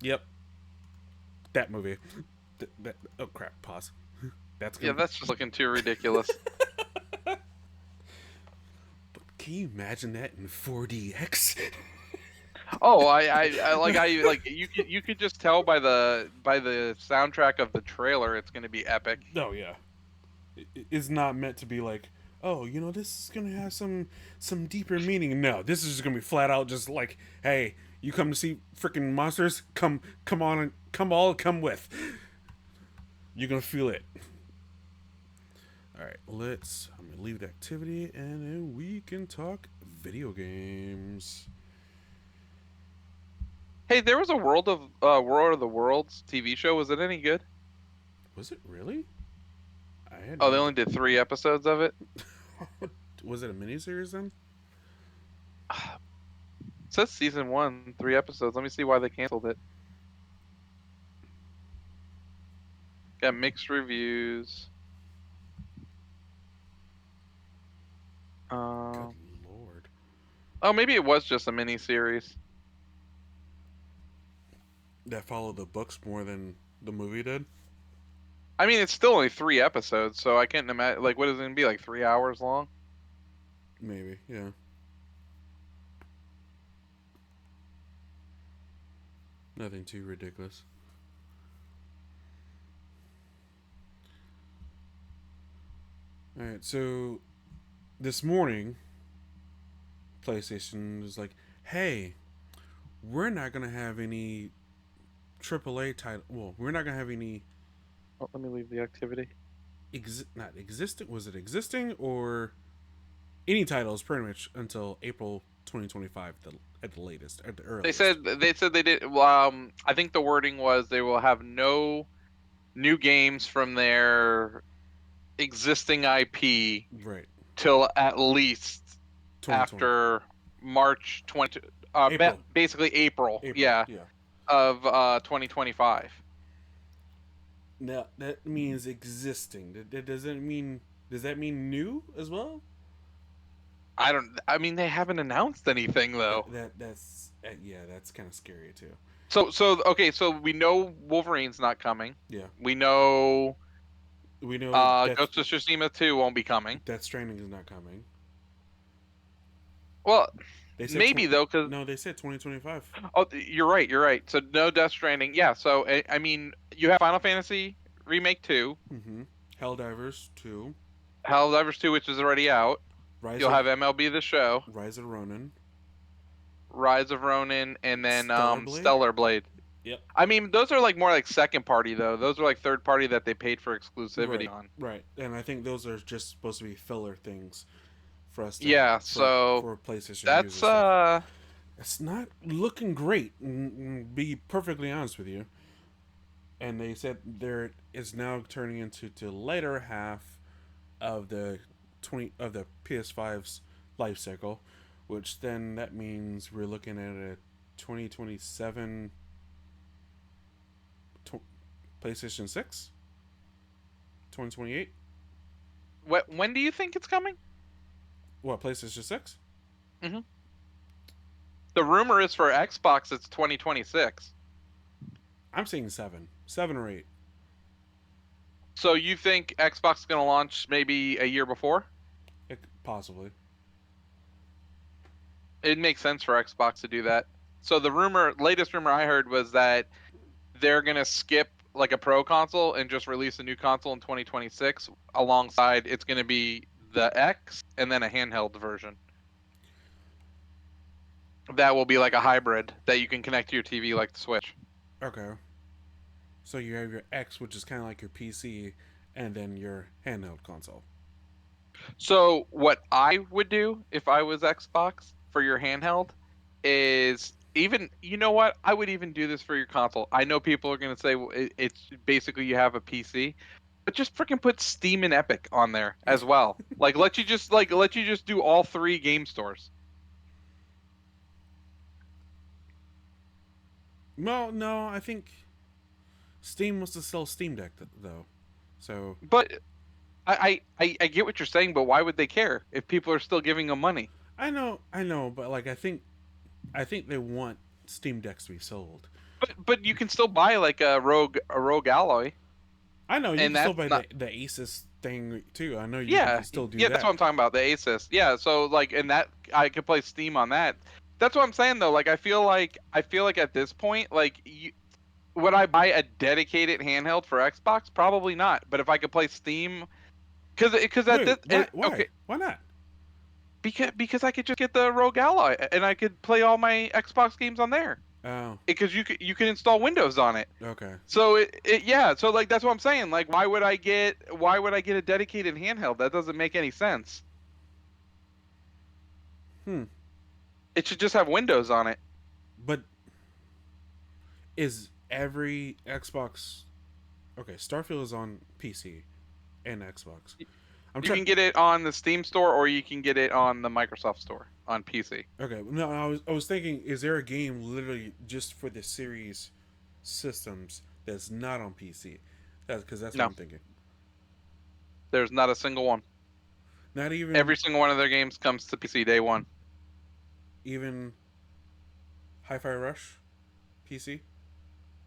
B: Yep, that movie. Oh crap! Pause. That's
A: Yeah,
B: gonna be.
A: that's just looking too ridiculous.
B: Can you imagine that in 4DX?
A: Oh, I like you could just tell by the soundtrack of the trailer it's going to be epic.
B: Oh yeah, it's not meant to be like, oh, this is gonna have some deeper meaning. No, this is just gonna be flat out just like, hey, you come to see freaking monsters? Come on, and come with. You're gonna feel it. All right, I'm gonna leave the activity and then we can talk video games.
A: Hey, there was a World of the Worlds TV show. Was it any good?
B: Was it really? I had
A: Oh,
B: no
A: they
B: idea.
A: only did 3 episodes of it.
B: Was it a miniseries then?
A: It says season one, 3 episodes. Let me see why they canceled it. Got mixed reviews.
B: Good
A: Um,
B: lord.
A: oh, maybe it was just a mini series.
B: That followed the books more than the movie did?
A: I mean, it's still only 3 episodes, so I can't imagine. Like, what is it gonna be like 3 hours long?
B: Maybe, yeah. Nothing too ridiculous. Alright, so this morning, PlayStation was like, hey, we're not going to have any AAA title. Well, we're not going to have any.
A: Oh, let me leave the activity.
B: Not existent. Was it existing or any titles pretty much until April 2025 at the latest, at the
A: They
B: earliest?
A: said they did. Well, I think the wording was they will have no new games from their existing IP
B: Right.
A: till at least
B: 2020.
A: after March 20.
B: April.
A: Basically April,
B: April,
A: yeah,
B: yeah.
A: of 2025.
B: Now, that means existing. Does that mean. Does that mean new as well?
A: I don't. I mean, they haven't announced anything though.
B: That's yeah, that's kind of scary too.
A: So okay. So we know Wolverine's not coming.
B: Yeah,
A: We know
B: we know
A: Ghost of Tsushima 2 won't be coming.
B: Death Stranding is not coming.
A: Well,
B: They said
A: maybe though, because
B: no, they said 2025.
A: oh, you're right. You're right. So no Death Stranding. Yeah. So I mean, you have Final Fantasy Remake 2,
B: Mm-hmm. Helldivers 2,
A: Helldivers 2, which is already out.
B: Rise
A: You'll
B: of
A: have MLB The Show,
B: Rise of Ronin,
A: Rise of Ronin, and then
B: Stellar Blade.
A: Stellar Blade.
B: Yep.
A: I mean, those are like more like second party though. Those are like third party that they paid for exclusivity
B: Right,
A: on.
B: right, and I think those are just supposed to be filler things for us to
A: Yeah. So
B: for PlayStation
A: that's
B: user stuff. It's not looking great. Be perfectly honest with you. And they said there is now turning into the later half of the 20 of the PS5's life cycle, which then that means we're looking at a 2027 PlayStation 6, 2028.
A: when do you think it's coming?
B: What, PlayStation 6?
A: Hmm. The rumor is for Xbox, it's 2026.
B: I'm saying 7 or 8.
A: So you think Xbox is going to launch maybe a year before?
B: Possibly.
A: It makes sense for Xbox to do that. So the latest rumor I heard was that they're going to skip like a pro console and just release a new console in 2026 alongside it's going to be the X and then a handheld version. That will be like a hybrid that you can connect to your TV like the Switch.
B: Okay. So you have your X, which is kind of like your PC, and then your handheld console.
A: So what I would do if I was Xbox for your handheld is even you know what I would even do this for your console. I know people are going to say well, it's basically you have a PC, but just freaking put Steam and Epic on there as well. Let you just do all three game stores.
B: Well, no, I think Steam wants to sell Steam Deck though. So
A: But I get what you're saying, but why would they care if people are still giving them money?
B: I know, but like I think they want Steam Decks to be sold.
A: But you can still buy like a Rogue Alloy,
B: I know you
A: and
B: can still
A: that's
B: buy
A: not.
B: the Asus thing too. I know you can
A: Yeah,
B: still do
A: yeah, that's what
B: that.
A: I'm talking about, the Asus. Yeah, so like and that I could play Steam on that. That's what I'm saying though. Like I feel like at this point, would I buy a dedicated handheld for Xbox? Probably not. But if I could play Steam, because at
B: Wait,
A: this
B: why?
A: okay,
B: Why not?
A: because I could just get the Rogue Ally and I could play all my Xbox games on there.
B: Oh,
A: Because you can install Windows on it.
B: okay.
A: So yeah, so like that's what I'm saying. Like why would I get a dedicated handheld? That doesn't make any sense.
B: Hmm.
A: It should just have Windows on it.
B: But is every Xbox okay? Starfield is on PC and Xbox. I'm
A: You
B: trying.
A: can get it on the Steam store or you can get it on the Microsoft store on PC.
B: Okay, no, I was thinking, is there a game literally just for the series systems that's not on PC? That's because that's what
A: No,
B: I'm thinking.
A: there's not a single one.
B: Not even
A: Every single one of their games comes to PC day one.
B: even Hi-Fi Rush PC.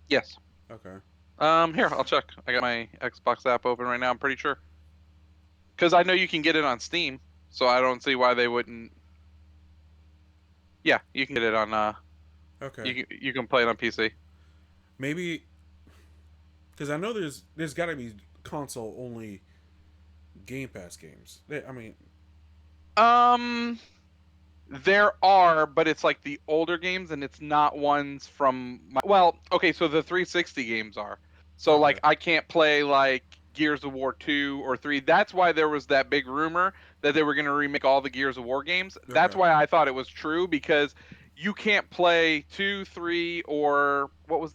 A: Yes.
B: Okay,
A: Here, I'll check. I got my Xbox app open right now. I'm pretty sure. Because I know you can get it on Steam, so I don't see why they wouldn't. Yeah, you can get it on
B: okay.
A: you can play it on PC.
B: Maybe because I know there's got to be console only Game Pass games. I mean,
A: Um There are, but it's like the older games, and it's not ones from well, okay, so the 360 games are. So
B: okay,
A: like I can't play like Gears of War 2 or 3. That's why there was that big rumor that they were going to remake all the Gears of War games. That's
B: okay.
A: why I thought it was true because you can't play 2, 3 or what was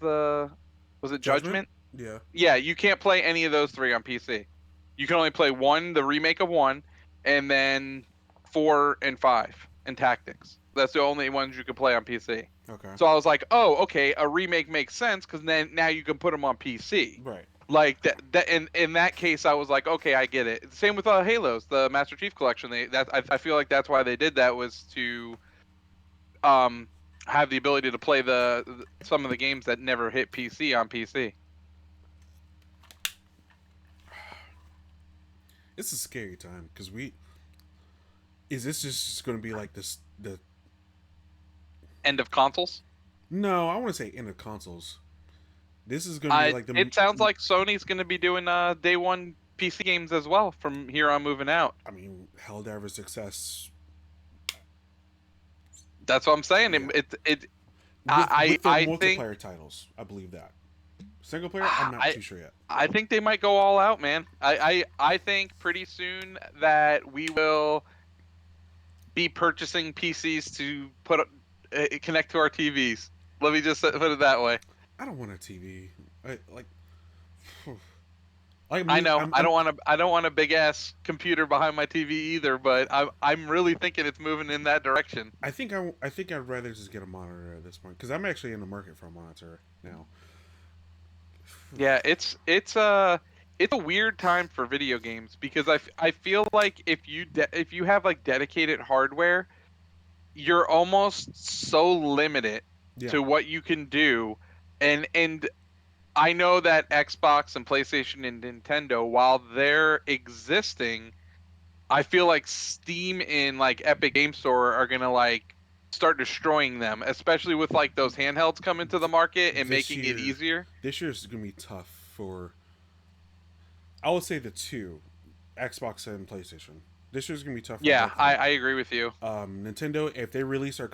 A: it
B: Judgment.
A: Judgment?
B: Yeah.
A: Yeah, you can't play any of those three on PC. You can only play one, the remake of one, and then 4 and 5 and Tactics. That's the only ones you can play on PC.
B: Okay.
A: So I was like, oh, okay, a remake makes sense because then now you can put them on PC.
B: Right.
A: Like that in that case, I was like, okay, I get it. Same with Halos, the Master Chief Collection. I feel like that's why they did that was to um have the ability to play some of the games that never hit PC on PC.
B: It's a scary time because we is this just going to be like this the
A: End of consoles.
B: no I want to say end of consoles. This is going to be like the
A: It sounds like Sony's going to be doing day one PC games as well from here on moving out.
B: I mean Helldiver success.
A: That's what I'm saying.
B: Yeah. With their
A: I think
B: multiplayer titles, I believe that. Single player, I'm not too sure yet.
A: I think they might go all out, man. I think pretty soon that we will be purchasing PCs to connect to our TVs. Let me just put it that way.
B: I don't want a TV. Like, I
A: I
B: mean,
A: know I don't want a big ass computer behind my TV either, but I'm really thinking it's moving in that direction.
B: I think I'd rather just get a monitor at this point because I'm actually in the market for a monitor now.
A: Yeah, it's a weird time for video games because I feel like if you have like dedicated hardware, you're almost so limited
B: Yeah,
A: to what you can do, and I know that Xbox and PlayStation and Nintendo, while they're existing, I feel like Steam and like Epic Game Store are gonna like start destroying them, especially with like those handhelds coming to the market and
B: this
A: making it
B: year,
A: easier.
B: this year is gonna be tough for. I would say the two, Xbox and PlayStation. This year's gonna be tough for
A: Yeah,
B: both of them.
A: I agree with you.
B: Nintendo, if they release our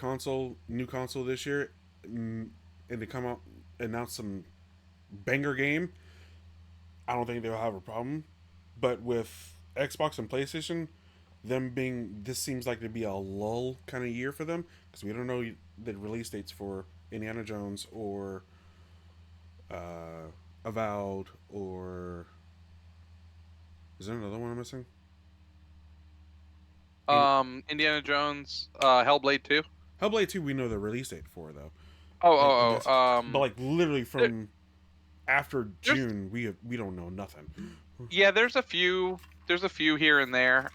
B: new console this year, and they come out announce some banger game, I don't think they'll have a problem. But with Xbox and PlayStation, them being this seems like to be a lull kind of year for them because we don't know the release dates for Indiana Jones or Avowed or is there another one I'm missing? Any
A: Indiana Jones, Hellblade 2.
B: Hellblade 2 we know the release date for though.
A: Oh,
B: And
A: oh,
B: that's
A: oh.
B: but like literally
A: There,
B: from after
A: there's
B: June we don't know nothing.
A: yeah, there's a few here and there.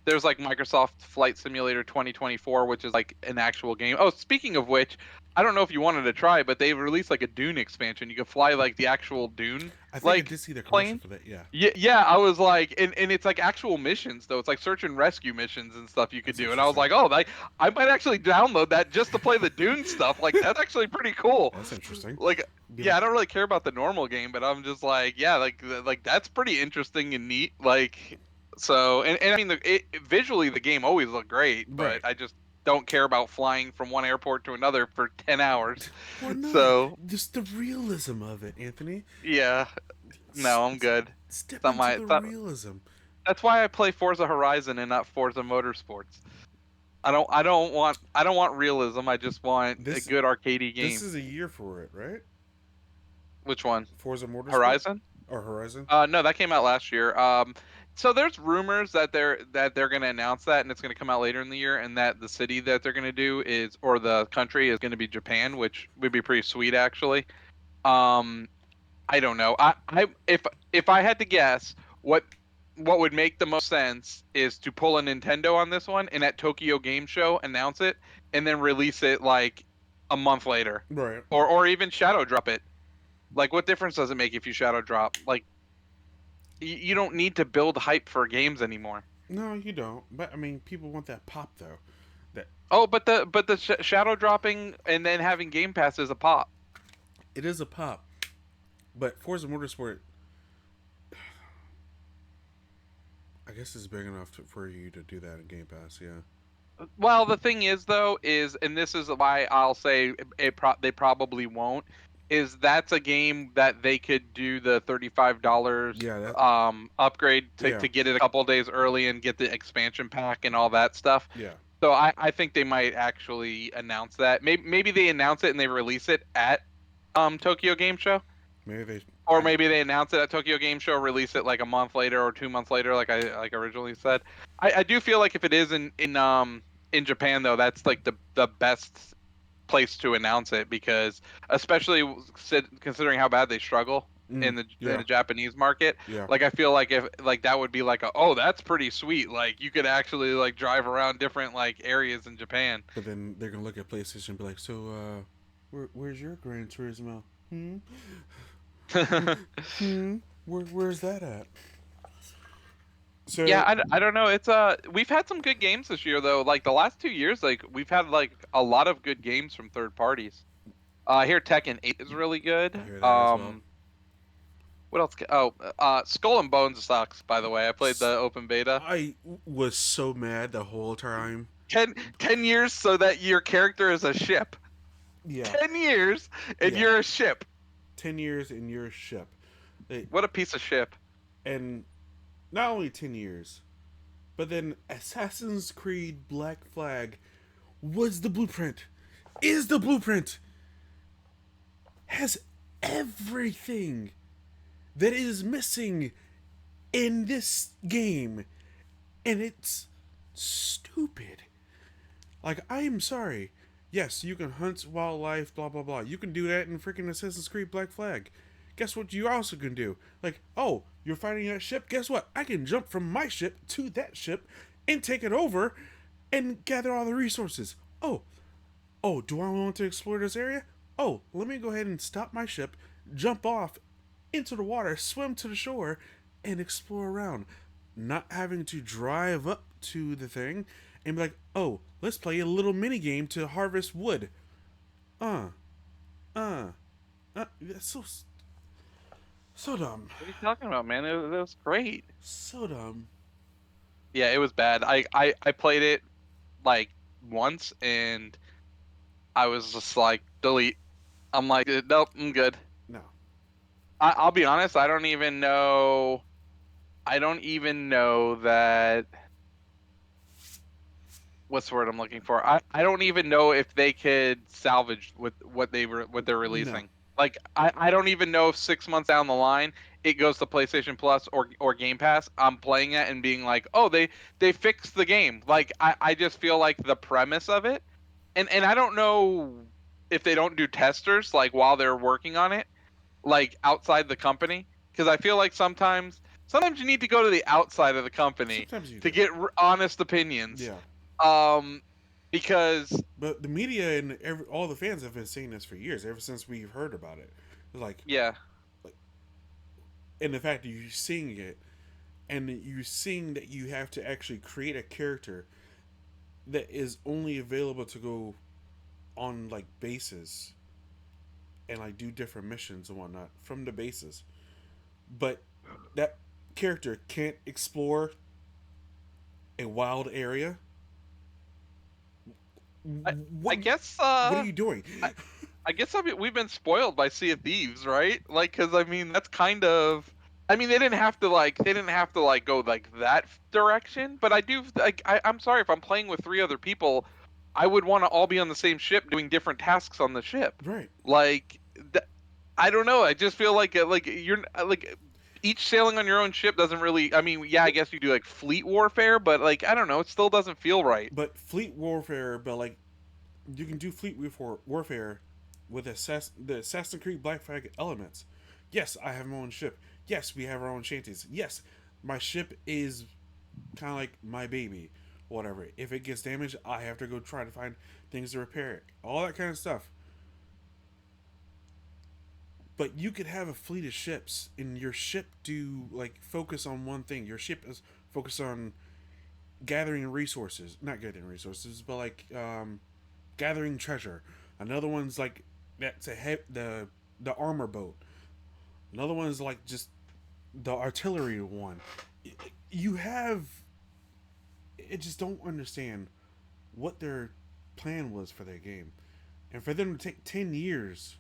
A: There's like Microsoft Flight Simulator 2024, which is like an actual game. Oh, speaking of which, I don't know if you wanted to try, but they've released like a Dune expansion. You can fly like the actual Dune
B: I think I
A: like
B: did see the commercial
A: plane.
B: for that. Yeah,
A: Yeah, yeah, I was like, and it's like actual missions though. It's like search and rescue missions and stuff you could
B: that's
A: do. And I was
B: interesting.
A: like, oh, like I might actually download that just to play the Dune stuff. Like that's actually pretty cool.
B: That's interesting.
A: Like,
B: Be
A: yeah,
B: like,
A: I don't really care about the normal game, but I'm just like, yeah, like that's pretty interesting and neat. Like, so and I mean, visually the game always looked great, but
B: right.
A: I just don't care about flying from one airport to another for 10 hours.
B: Why not?
A: So
B: Just the realism of it, Anthony.
A: yeah,
B: S-
A: no, I'm good. It's
B: Step
A: not
B: into
A: my.
B: the realism.
A: That's why I play Forza Horizon and not Forza Motorsports. I don't want realism. I just want a
B: This
A: good arcadey
B: this
A: game.
B: is a year for it, right?
A: Which one?
B: Forza Motorsport
A: Horizon?
B: or Horizon?
A: No, that came out last year. So there's rumors that they're going to announce that, and it's going to come out later in the year, and that the city that they're going to do is, or the country is going to be Japan, which would be pretty sweet actually. Um, I don't know. If I had to guess, what what would make the most sense is to pull a Nintendo on this one, and at Tokyo Game Show announce it, and then release it like a month later,
B: Right.
A: or even shadow drop it. Like, what difference does it make if you shadow drop? Like, you don't need to build hype for games anymore.
B: No, you don't. But I mean, people want that pop though. That
A: Oh, but the shadow dropping and then having Game Pass is a pop.
B: it is a pop. But Forza Motorsport, I guess, is big enough for you to do that in Game Pass. Yeah.
A: Well, the thing is though is, and this is why I'll say they probably won't, is that's a game that they could do the $35
B: Yeah. That.
A: upgrade
B: Yeah.
A: to get it a couple days early and get the expansion pack and all that stuff.
B: Yeah.
A: So I think they might actually announce that. Maybe they announce it and they release it at Tokyo Game Show.
B: Maybe they.
A: Or
B: I.
A: maybe they announce it at Tokyo Game Show, release it like a month later or 2 months later, like originally said. I do feel like if it is in Japan though, that's like the best place to announce it, because especially considering how bad they struggle in
B: Yeah.
A: the Japanese market.
B: Yeah.
A: Like I feel like if like that would be like oh, that's pretty sweet. Like you could actually like drive around different like areas in Japan.
B: But then they're gonna look at PlayStation and be like, "So, where's your Gran Turismo? Hmm, hmm. Where's that at?"
A: Yeah,
B: So,
A: I don't know. It's we've had some good games this year though. Like the last 2 years, like we've had like a lot of good games from third parties. I hear Tekken 8 is really good.
B: I hear that as well.
A: What else? Oh, Skull and Bones sucks. By the way, I played the open beta.
B: I was so mad the whole time.
A: 10 years so that your character is a ship.
B: Yeah,
A: 10 years and
B: yeah.
A: you're a ship.
B: 10 years in your ship. They,
A: What a piece of ship.
B: and not only 10 years, but then Assassin's Creed Black Flag was the blueprint. Is the blueprint. Has everything that is missing in this game. And it's stupid. Like, I am sorry. Yes, you can hunt wildlife, blah, blah, blah. You can do that in freaking Assassin's Creed Black Flag. Guess what you also can do? Like, oh, you're fighting that ship? Guess what? I can jump from my ship to that ship and take it over and gather all the resources. Oh, do I want to explore this area? Oh, let me go ahead and stop my ship, jump off into the water, swim to the shore, and explore around. Not having to drive up to the thing and be like, oh, let's play a little mini game to harvest wood. Uh, uh, that's so dumb.
A: What are you talking about, man? It was great.
B: So dumb.
A: Yeah, it was bad. I played it like once and I was just like delete. I'm like, nope, I'm good.
B: No.
A: I'll be honest, I don't even know. I don't even know that. What's the word I'm looking for? I don't even know if they could salvage with what they're
B: No.
A: releasing. Like I don't even know if 6 months down the line it goes to PlayStation Plus or Game Pass. I'm playing it and being like, oh, they fixed the game. Like I just feel like the premise of it, and I don't know if they don't do testers like while they're working on it, like outside the company, because I feel like sometimes you need to go to the outside of the company
B: Sometimes you
A: to
B: do.
A: get honest opinions.
B: Yeah.
A: Um, because
B: But the media and all the fans have been saying this for years, ever since we've heard about it. Like,
A: yeah,
B: like, and the fact that you're seeing it, and you're seeing that you have to actually create a character that is only available to go on like bases and like do different missions and whatnot from the bases, but that character can't explore a wild area.
A: I I
B: What
A: guess
B: what are you doing?
A: I, I guess we've been spoiled by Sea of Thieves, right? Like, because I mean that's kind of. I mean, they didn't have to like go like that direction, but I do like I'm sorry if I'm playing with three other people, I would want to all be on the same ship doing different tasks on the ship.
B: Right.
A: Like I don't know. I just feel like you're like each sailing on your own ship doesn't really. I mean, yeah, I
B: Well,
A: guess you do like fleet warfare, but like I don't know, it still doesn't feel right.
B: but fleet warfare, but like you can do warfare with the Assassin's Creed Black Flag elements. Yes, I have my own ship. Yes, we have our own shanties. Yes, my ship is kind of like my baby. Whatever. If it gets damaged, I have to go try to find things to repair it. All that kind of stuff. But you could have a fleet of ships, and your ship do like focus on one thing. Your ship is focused on gathering resources, not gathering resources, but like gathering treasure. Another one's like that's the armor boat. Another one's like just the artillery one. You have I just don't understand what their plan was for their game, and for them to take 10 years,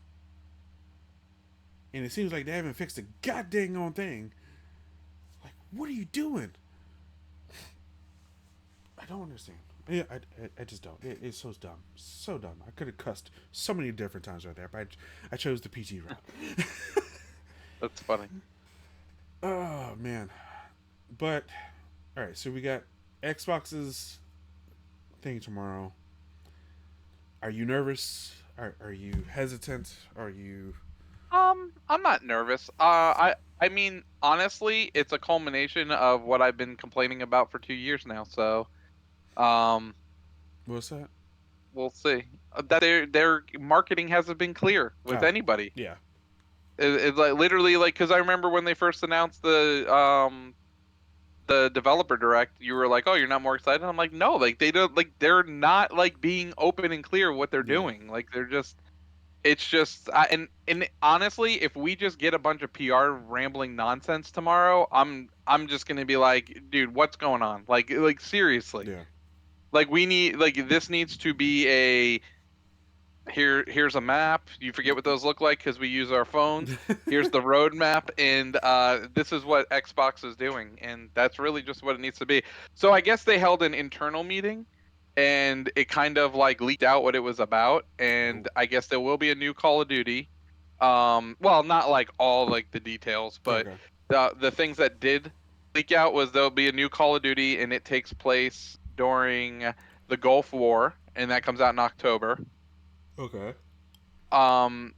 B: and it seems like they haven't fixed a goddamn on thing. Like, what are you doing? I don't understand. Yeah, I just don't. It's so dumb, so dumb. I could have cussed so many different times right there, but I chose the PG route.
A: That's funny.
B: Oh man, but all right. So we got Xbox's thing tomorrow. Are you nervous? Are you hesitant? Are you?
A: I'm not nervous. I mean, honestly, it's a culmination of what I've been complaining about for 2 years now. So, um,
B: What's that?
A: we'll see. That their marketing hasn't been clear with
B: Oh,
A: anybody.
B: yeah,
A: It's like literally like because I remember when they first announced the developer direct, you were like, "Oh, you're not more excited." I'm like, "No, like they don't like they're not like being open and clear what they're
B: yeah.
A: doing. Like they're just it's just and honestly, if we just get a bunch of PR rambling nonsense tomorrow, I'm just gonna be like, dude, what's going on? Like seriously,
B: Yeah.
A: like we need like this needs to be a here's a map. You forget what those look like because we use our phones. Here's the road map, and this is what Xbox is doing, and that's really just what it needs to be. So I guess they held an internal meeting, and it kind of like leaked out what it was about,
B: Oh,
A: and I guess there will be a new Call of Duty. Well, not like all like the details, but
B: okay.
A: the things that did leak out was there'll be a new Call of Duty, and it takes place during the Gulf War, and that comes out in October.
B: Okay.
A: Um,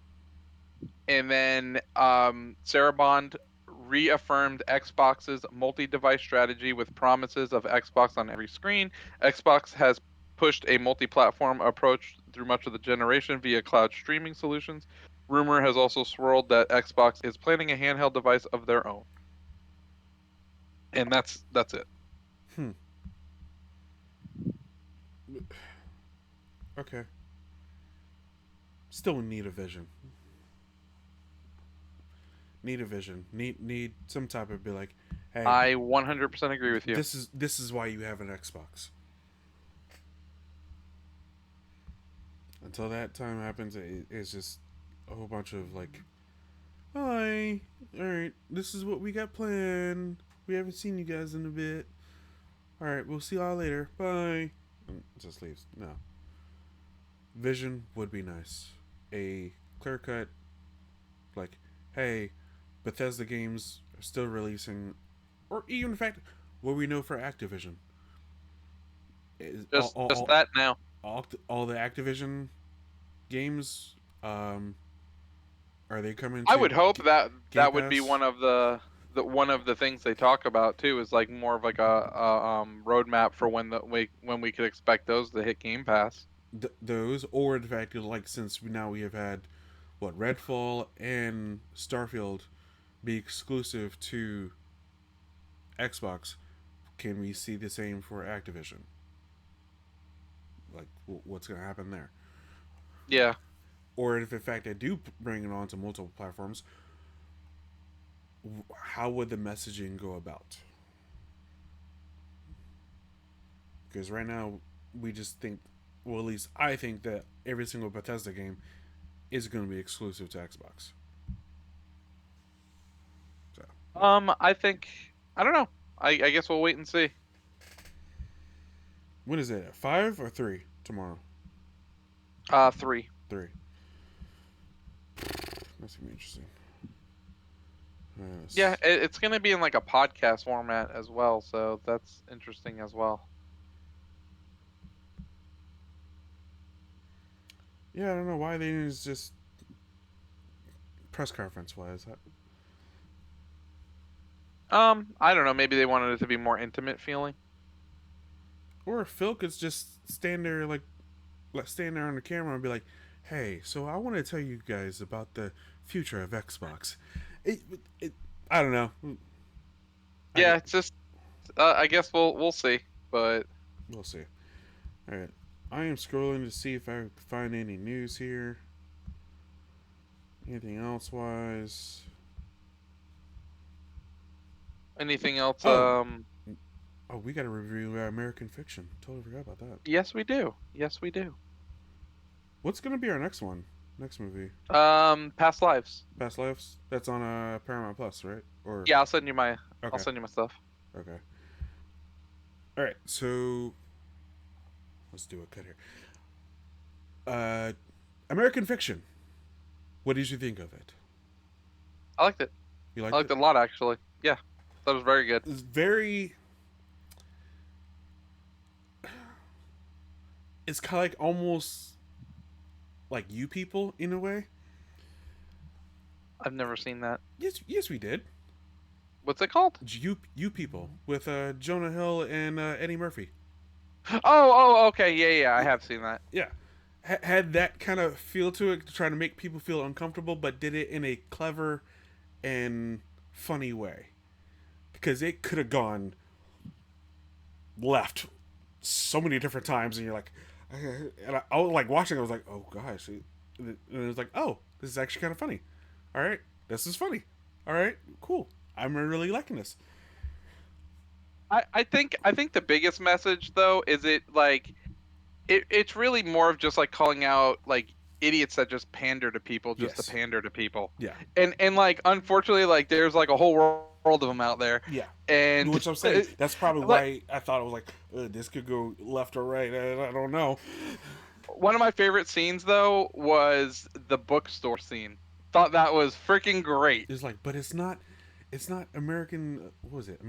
A: and then Sarah Bond reaffirmed Xbox's multi-device strategy with promises of Xbox on every screen. Xbox has pushed a multi-platform approach through much of the generation via cloud streaming solutions. Rumor has also swirled that Xbox is planning a handheld device of their own. And that's it.
B: Hmm. Okay. Still need a vision. Need a vision. Need some type of be like, hey,
A: I 100% agree with you.
B: this is why you have an Xbox. Until that time happens, it's just a whole bunch of like, hi, all right, this is what we got planned. We haven't seen you guys in a bit. All right, we'll see y'all later. Bye. And just leaves. No. Vision would be nice. A clear cut, like, hey, Bethesda games are still releasing, or even in fact, what we know for Activision is
A: Just that now.
B: all the Activision games. Are they coming
A: I
B: to
A: would hope that
B: Game
A: that would be
B: Pass?
A: one of the things they talk about too is like more of like a roadmap for when we could expect those to hit Game Pass.
B: Those, or in fact, like since now we have had what Redfall and Starfield be exclusive to Xbox, can we see the same for Activision? Like, what's going to happen there?
A: Yeah.
B: Or if in fact they do bring it on to multiple platforms, how would the messaging go about? Because right now we just think, well, at least I think that every single Bethesda game is going to be exclusive to Xbox. So
A: I think I don't know. I guess we'll wait and see.
B: when is it? 5 or 3 tomorrow?
A: 3.
B: 3. That's gonna be interesting.
A: Yeah,
B: Yes.
A: it's gonna be in like a podcast format as well, so that's interesting as well.
B: Yeah, I don't know why they didn't just press conference wise,
A: I don't know. Maybe they wanted it to be more intimate feeling.
B: or if Phil could just stand there like stand there on the camera and be like, "Hey, so I want to tell you guys about the future of Xbox." It, it I don't know. I
A: Yeah,
B: get.
A: it's just I guess we'll see, but
B: We'll see. All right, I am scrolling to see if I can find any news here. Anything else wise?
A: anything else?
B: Oh, oh, we got to review American Fiction. Totally forgot about that.
A: Yes, we do. Yes, we do.
B: What's gonna be our next one? Next movie?
A: Past lives.
B: Past Lives. That's on Paramount Plus, right? Or
A: Yeah, I'll
B: okay,
A: send you my stuff.
B: okay. All right, so let's do a cut here. Uh, American Fiction. What did you think of it?
A: I liked it.
B: You
A: I
B: liked
A: liked
B: it?
A: it a lot actually. Yeah, that was very good.
B: It's very. It's kind of like almost like You People in a way.
A: I've never seen that.
B: Yes, we did.
A: What's it called?
B: You People with Jonah Hill and Eddie Murphy.
A: Okay. Yeah, yeah, I
B: Y-
A: have seen that.
B: Yeah, had that kind of feel to it, trying to make people feel uncomfortable, but did it in a clever and funny way. Because it could have gone left so many different times, and you're like, and I was like watching. I was like, oh gosh, and it was like, oh, this is actually kind of funny. All right, this is funny. All right, cool. I'm really liking this.
A: I think the biggest message though is it like it's really more of just like calling out like idiots that just pander to people just to
B: Yes.
A: pander to people.
B: Yeah.
A: And like unfortunately like there's like a whole world of them out there.
B: Yeah.
A: And
B: Which I'm saying, that's probably
A: like
B: why I thought it was like, this could go left or right. I don't know.
A: one of my favorite scenes though was the bookstore scene. Thought that was freaking great.
B: It's like, but it's not. it's not American. What was it?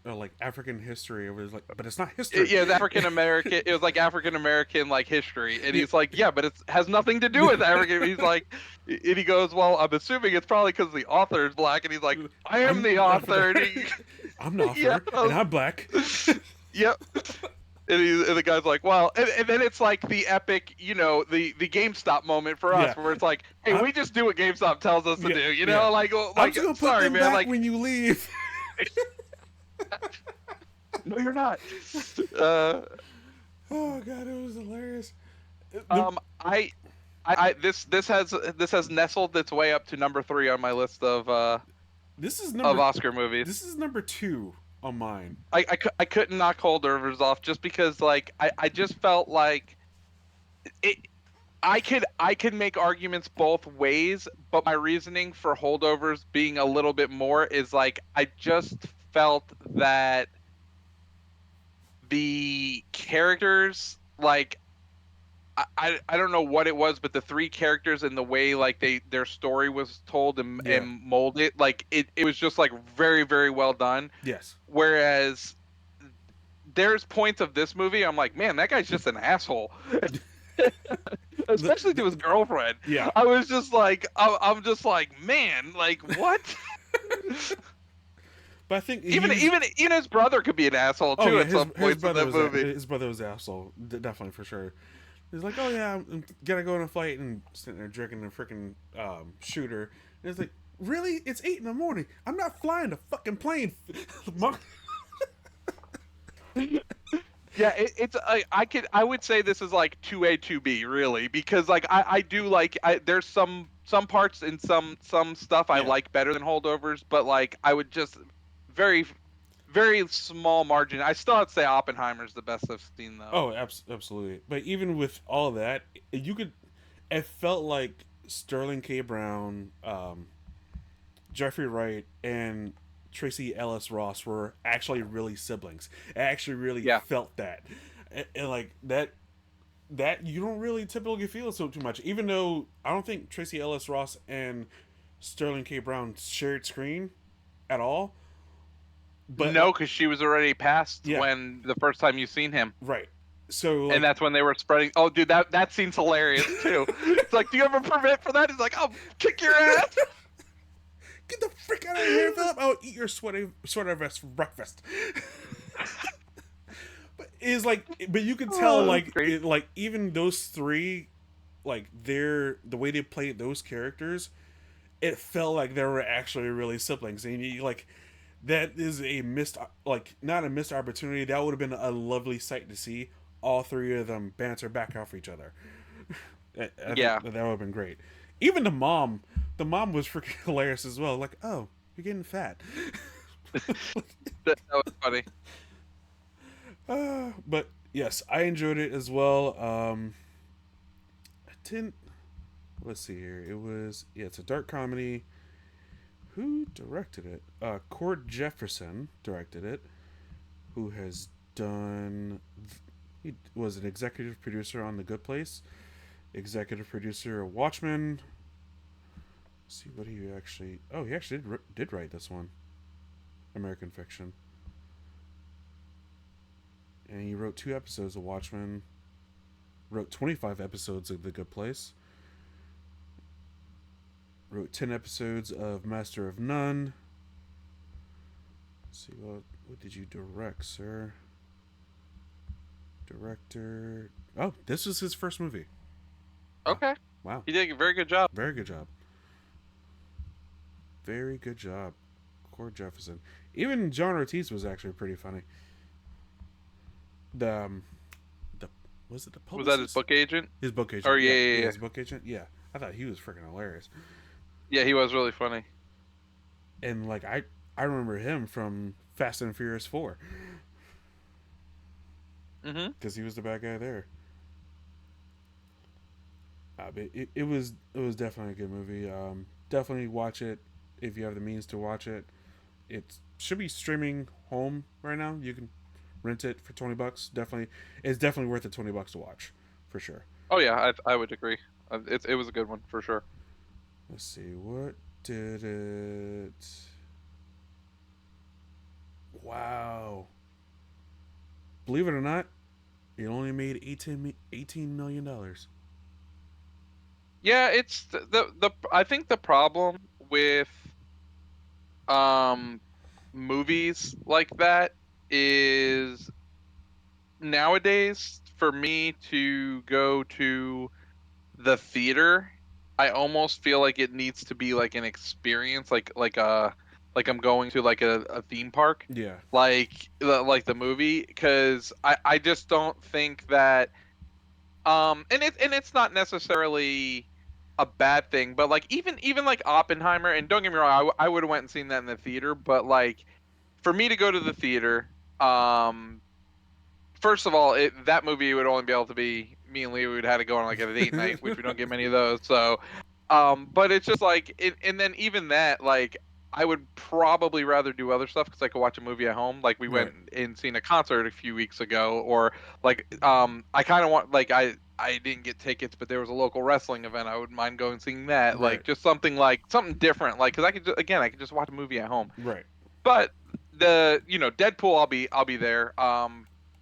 B: Like African history. It was like, but it's not history.
A: Yeah, it was African American. It was like African American like history, and
B: Yeah,
A: he's like, yeah, but it has nothing to do with African. He's like, and he goes, well, I'm assuming it's probably because the author is black, and he's like, I am the author. And he,
B: I'm the
A: yeah,
B: author, and I'm black.
A: yep. And the guy's like, well, and then it's like the epic, the GameStop moment for us,
B: Yeah,
A: where it's like, hey,
B: I'm.
A: we just do what GameStop tells us to
B: Yeah,
A: do,
B: yeah.
A: like,
B: I'm just gonna put
A: sorry,
B: them
A: man,
B: back
A: like,
B: when you leave.
A: no, you're not. Uh,
B: Oh god, it was hilarious. The
A: um, this has nestled its way up to number 3 on my list
B: this is
A: of
B: number
A: Oscar movies.
B: this is number 2 on mine.
A: I couldn't knock Holdovers off just because like I just felt like it. I could make arguments both ways, but my reasoning for Holdovers being a little bit more is like I just felt that the characters like I don't know what it was, but the three characters and the way like their story was told and
B: Yeah.
A: molded, like it was just like very, very well done.
B: Yes.
A: Whereas there's points of this movie I'm like, man, that guy's just an asshole.
B: The,
A: Especially to his
B: the,
A: girlfriend.
B: yeah.
A: I was just like I'm just like, man, like what?
B: But I think he
A: Even
B: was.
A: even even his brother could be an asshole
B: Oh
A: too
B: yeah,
A: at some points in that movie.
B: his brother was asshole, definitely for sure. He's like, oh yeah, I'm gonna go on a flight and sitting there drinking a freaking shooter. And it's like, really? It's 8 in the morning. I'm not flying a fucking plane.
A: Yeah, it's I would say this is like 2A 2B really because like I do like there's some parts and some stuff I
B: Yeah.
A: like better than Holdovers, but like I would just very very small margin. I still have to say Oppenheimer's the best I've seen though.
B: Oh, absolutely. But even with all that, you could. It felt like Sterling K. Brown, Jeffrey Wright, and Tracy Ellis Ross were actually really siblings. I actually really
A: Yeah.
B: felt that, and like that you don't really typically feel so too much. Even though I don't think Tracy Ellis Ross and Sterling K. Brown shared screen at all, but
A: No, because she was already passed
B: yeah,
A: when the first time you seen him.
B: right. So
A: And
B: like,
A: that's when they were spreading. Oh, dude, that scene's hilarious too. It's like, do you have a permit for that? He's like, I'll kick your ass.
B: get the frick out of here, Philip! I'll eat your sweater vest for breakfast. But is like, but you can tell
A: Oh, that's
B: like
A: great.
B: like even those three, like the way they played those characters, it felt like they were actually really siblings, and you like that is a missed like not a missed opportunity. That would have been a lovely sight to see all three of them banter back off each other. I think
A: Yeah,
B: that would have been great. Even the mom was freaking hilarious as well. Like, oh, you're getting fat.
A: that was funny.
B: But yes, I enjoyed it as well. I didn't. Let's see here. It was it's a dark comedy. Who directed it? Cord Jefferson directed it. Who has done? He was an executive producer on The Good Place. Executive producer of Watchmen. Let's see what he actually. Oh, he actually did write this one. American Fiction. And he wrote 2 episodes of Watchmen. Wrote 25 episodes of The Good Place. Wrote 10 episodes of Master of None. Let's see, what did you direct, sir? Director. Oh, this was his first movie. Wow.
A: Okay,
B: Wow.
A: he did a very good job.
B: Very good job. Very good job. Cord Jefferson. Even John Ortiz was actually pretty funny. The the was it the
A: Was that his
B: publicist?
A: book agent?
B: His book
A: Or
B: agent.
A: yeah,
B: Yeah,
A: yeah,
B: yeah,
A: yeah.
B: his book agent. Yeah, I thought he was freaking hilarious.
A: Yeah, he was really funny.
B: And like I remember him from Fast and Furious 4
A: Mm-hmm.
B: because he was the bad guy there. But it was definitely a good movie. Definitely watch it if you have the means to watch it. It should be streaming home right now. You can rent it for $20. Definitely, it's definitely worth the $20 to watch, for sure.
A: Oh yeah, I would agree. It was a good one for sure.
B: Let's see, what did it? Wow. Believe it or not, it only made $18 million.
A: Yeah, it's the I think the problem with um movies like that is nowadays for me to go to the theater, I almost feel like it needs to be like an experience, like I'm going to like a theme park,
B: Yeah.
A: like the movie, because I just don't think that and it's not necessarily a bad thing, but like even like Oppenheimer, and don't get me wrong, I would have went and seen that in the theater, but like for me to go to the theater, um first of all, that movie would only be able to be me and Leo would had to go on like a date night, which we don't get many of those. So, but it's just like, and then even that, like, I would probably rather do other stuff because I could watch a movie at home. Like we went
B: Right.
A: and seen a concert a few weeks ago, or like, I kind of want like I didn't get tickets, but there was a local wrestling event. I wouldn't mind going and seeing that.
B: Right.
A: Like something different. Like because I could again I could just watch a movie at home.
B: Right.
A: But Deadpool I'll be there.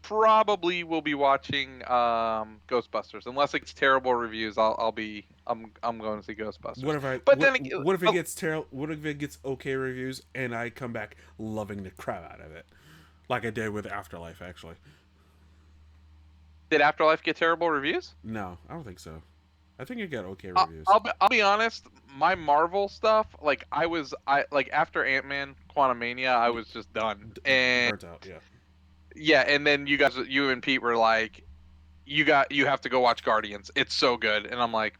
A: Probably will be watching Ghostbusters unless it gets terrible reviews. I'm going to see
B: What
A: Ghostbusters.
B: if I
A: But then
B: what if it gets terrible? What if it gets okay reviews and I come back loving the crap out of it, like I did with Afterlife? Actually,
A: did Afterlife get terrible reviews?
B: no, I don't think so. I think it got okay reviews.
A: I'll be honest. My Marvel stuff, like I like after Ant-Man Quantumania, I was just done. And
B: Burnt out. Yeah.
A: yeah, and then you and Pete were like, you have to go watch Guardians. It's so good. And I'm like,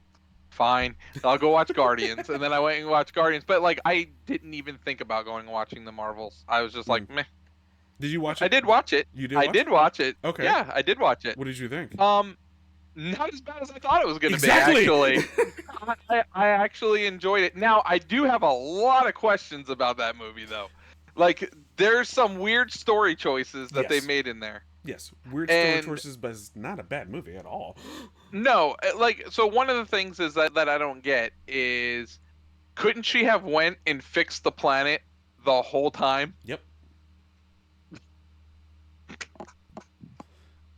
A: fine, I'll go watch Guardians. And then I went and watched Guardians, but like I didn't even think about going and watching the Marvels. I was just like,
B: Mm.
A: meh.
B: Did you watch
A: I
B: it?
A: did watch it.
B: You did
A: I
B: watch
A: did
B: it?
A: watch it.
B: Okay.
A: Yeah, I did watch it.
B: What did you think?
A: Um, Not as bad as I thought it was going to be,
B: Exactly.
A: actually. I actually enjoyed it. Now, I do have a lot of questions about that movie, though. Like, there's some weird story choices that they
B: Yes.
A: made in there.
B: Yes. Weird story
A: And
B: choices, but it's not a bad movie at all.
A: no, like, so one of the things is that I don't get is couldn't she have went and fixed the planet the whole time?
B: Yep.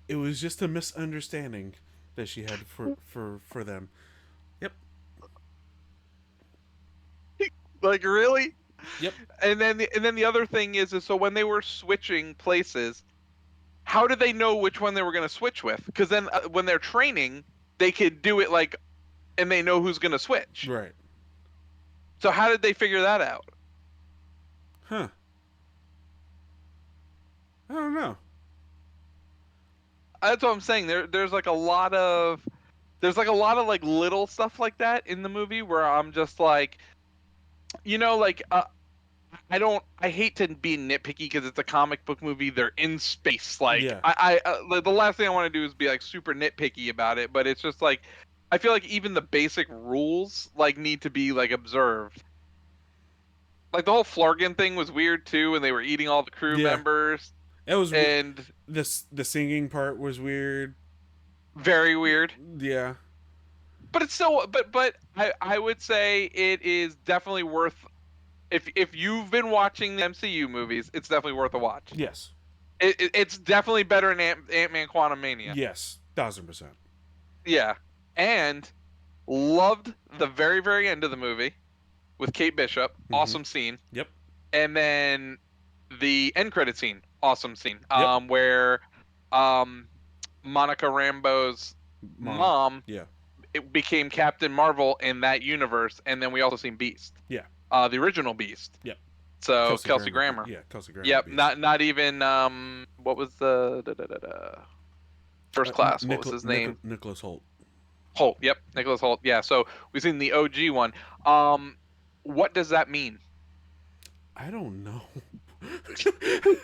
B: It was just a misunderstanding that she had for them. Yep.
A: Like, really?
B: Yep.
A: And then the other thing is so when they were switching places, how did they know which one they were going to switch with? Because then when they're training, they could do it like, and they know who's going to switch.
B: Right.
A: So how did they figure that out?
B: Huh. I don't know.
A: That's what I'm saying. There's like a lot of like little stuff like that in the movie where I'm just like, like I hate to be nitpicky because it's a comic book movie. They're in space. Like
B: Yeah.
A: the last thing I want to do is be like super nitpicky about it. But it's just like I feel like even the basic rules like need to be like observed. Like the whole Flargan thing was weird too, and they were eating all the crew
B: Yeah.
A: members,
B: It was
A: and
B: the singing part was weird.
A: very weird.
B: Yeah.
A: But it's still, but I would say it is definitely worth if you've been watching the MCU movies, it's definitely worth a watch.
B: Yes.
A: It's definitely better than Ant-Man Quantumania.
B: Yes. 1,000%.
A: Yeah, and loved the very very end of the movie with Kate Bishop,
B: Mm-hmm.
A: awesome scene,
B: Yep.
A: and then the end credit scene, awesome scene,
B: Yep.
A: where um Monica Rambeau's
B: Mom.
A: mom
B: Yeah.
A: it became Captain Marvel in that universe, and then we also seen Beast,
B: Yeah.
A: the original Beast.
B: Yep.
A: So
B: Kelsey
A: Kelsey
B: Grammer.
A: Grammer.
B: Yeah. Kelsey Grammer
A: Yep,
B: Beast.
A: not even what was the first class? What was his name?
B: Nicholas Holt.
A: Holt. Yep, Nicholas Holt. Yeah. So we've seen the OG one. Um, what does that mean?
B: I don't know.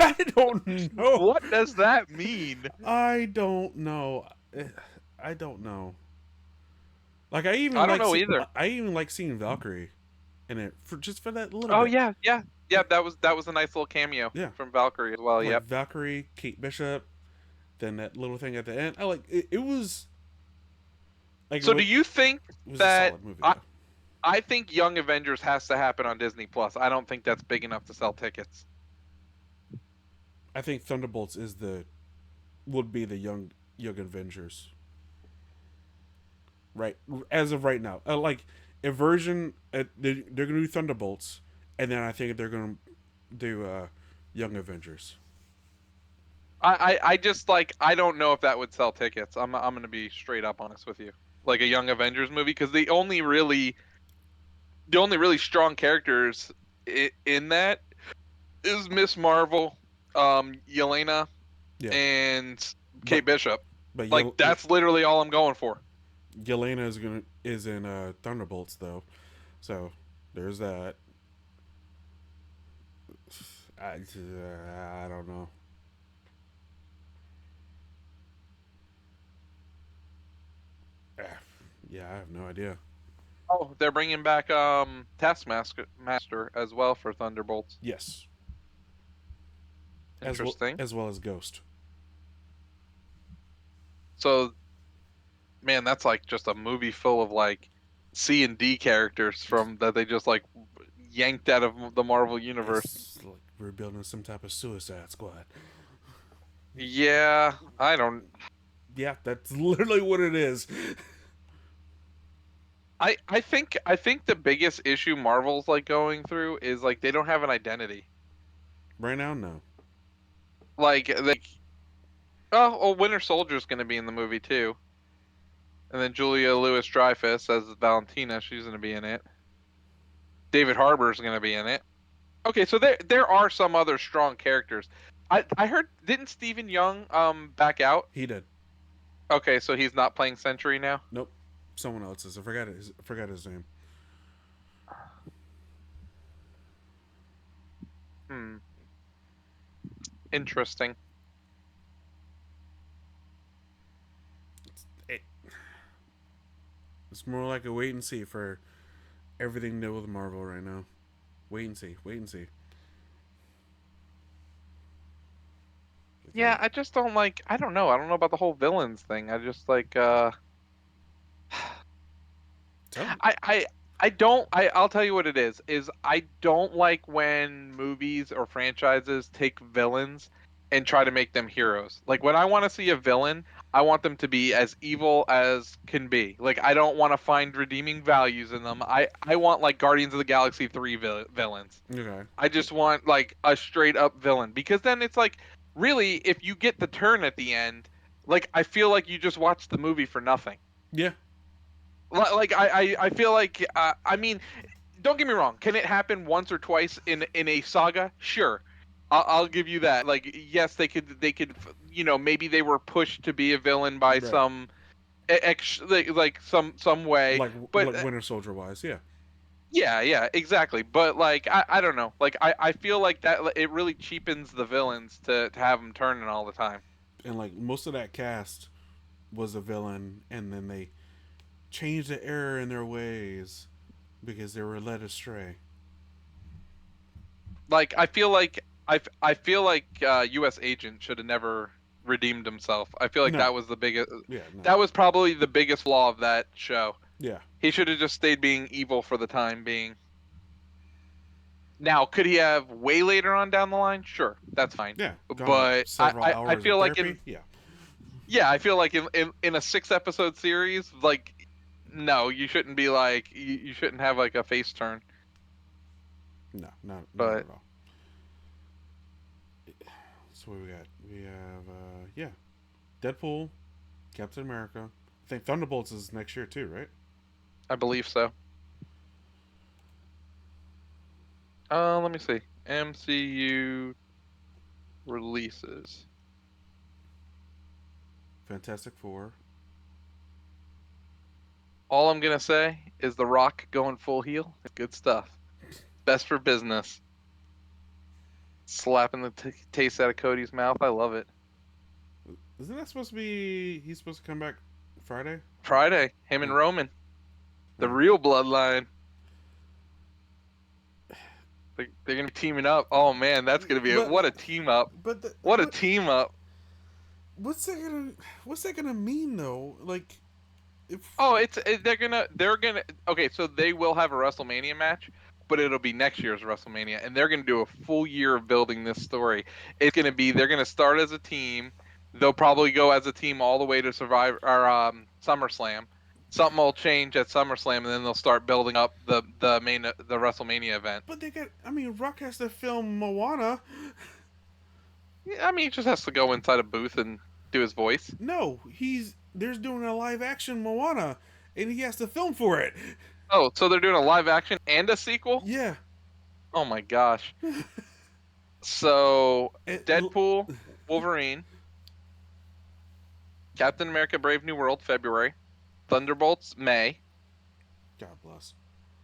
B: I don't know.
A: What does that mean?
B: I don't know. I don't know. Like
A: I don't know either.
B: I even like seeing Valkyrie in it for that little
A: Oh
B: bit.
A: yeah, yeah, yeah. That was a nice little cameo
B: Yeah.
A: from Valkyrie as well.
B: Like
A: Yep.
B: Valkyrie, Kate Bishop, then that little thing at the end. I like it. It was like
A: So do you think
B: it was a
A: that
B: solid movie
A: I,
B: though.
A: I think Young Avengers has to happen on Disney Plus. I don't think that's big enough to sell tickets.
B: I think Thunderbolts is the would be the young Avengers, right? As of right now, like a version, they're gonna do Thunderbolts, and then I think they're gonna do Young Avengers.
A: I just like I don't know if that would sell tickets. I'm gonna be straight up honest with you. Like a Young Avengers movie, because the only really strong characters in that is Miss Marvel, Yelena,
B: Yeah,
A: and
B: but
A: Kate Bishop.
B: but
A: Like that's literally all I'm going for.
B: Yelena is in Thunderbolts though, so there's that. I don't know. Ah, yeah, I have no idea.
A: Oh, they're bringing back Taskmaster as well for Thunderbolts.
B: Yes,
A: Interesting.
B: as well as Ghost.
A: So, man, that's like just a movie full of like C and D characters from that they just like yanked out of the Marvel universe.
B: It's like we're building some type of Suicide Squad.
A: Yeah, I don't.
B: Yeah, that's literally what it is.
A: I think the biggest issue Marvel's like going through is like they don't have an identity.
B: Right now, no.
A: Like oh, Winter Soldier's going to be in the movie too, and then Julia Louis-Dreyfus as Valentina, she's going to be in it. David Harbour's going to be in it. Okay, so there are some other strong characters. I heard didn't Stephen Young back out?
B: He did.
A: Okay, so he's not playing Sentry now.
B: Nope. Someone else's. I forgot his name.
A: Hmm, interesting.
B: It, it's more like a wait and see for everything new with Marvel right now. Wait and see. Wait and see.
A: Yeah,
B: Okay.
A: I just don't like. I don't know. I don't know about the whole villains thing. I just like.
B: Tell
A: I I don't I'll tell you what it is I don't like when movies or franchises take villains and try to make them heroes. Like when I want to see a villain, I want them to be as evil as can be. Like I don't want to find redeeming values in them. I want like Guardians of the Galaxy 3 villains.
B: Okay.
A: I just want like a straight up villain because then it's like really if you get the turn at the end, like I feel like you just watched the movie for nothing.
B: Yeah.
A: Like I feel like I mean, don't get me wrong. Can it happen once or twice in a saga? Sure, I'll give you that. Like yes, they could maybe they were pushed to be a villain by
B: Right.
A: some like some way, but
B: Like Winter Soldier wise, yeah.
A: yeah exactly. But like I don't know. Like I feel like that it really cheapens the villains to have them turning all the time.
B: And like most of that cast was a villain, and then they changed the error in their ways because they were led astray.
A: Like I feel like U.S. Agent should have never redeemed himself. I feel like
B: No.
A: that was the biggest.
B: Yeah. No.
A: That was probably the biggest flaw of that show.
B: Yeah.
A: He should have just stayed being evil for the time being. Now, could he have way later on down the line? Sure, that's fine.
B: Yeah. Gone
A: But
B: several
A: I
B: hours of
A: feel like
B: therapy. Yeah.
A: I feel like in a 6 episode series, like no, you shouldn't be like you shouldn't have like a face turn.
B: No. Not
A: But
B: at all. So what we got? We have yeah, Deadpool, Captain America. I think Thunderbolts is next year too, right?
A: I believe so. Let me see. MCU releases.
B: Fantastic Four.
A: All I'm gonna say is The Rock going full heel. Good stuff. Best for business. Slapping the taste out of Cody's mouth. I love it.
B: Isn't that supposed to be? He's supposed to come back Friday.
A: Friday, him
B: Yeah.
A: and Roman, the
B: Yeah.
A: real bloodline. They're gonna be teaming up. Oh man, that's gonna be
B: But
A: what a team up.
B: but
A: What a team up.
B: what's that gonna what's that gonna mean though? Like if
A: Oh, they're gonna okay. So they will have a WrestleMania match, but it'll be next year's WrestleMania, and they're going to do a full year of building this story. It's going to be they're going to start as a team. They'll probably go as a team all the way to Survivor or SummerSlam. Something will change at SummerSlam, and then they'll start building up the WrestleMania event.
B: But they got. I mean, Rock has to film Moana.
A: Yeah, I mean, he just has to go inside a booth and do his voice.
B: No, there's doing a live action Moana, and he has to film for it.
A: Oh, so they're doing a live action and a sequel?
B: Yeah.
A: Oh my gosh. So
B: It,
A: Deadpool, Wolverine, Captain America: Brave New World, February, Thunderbolts, May,
B: God bless.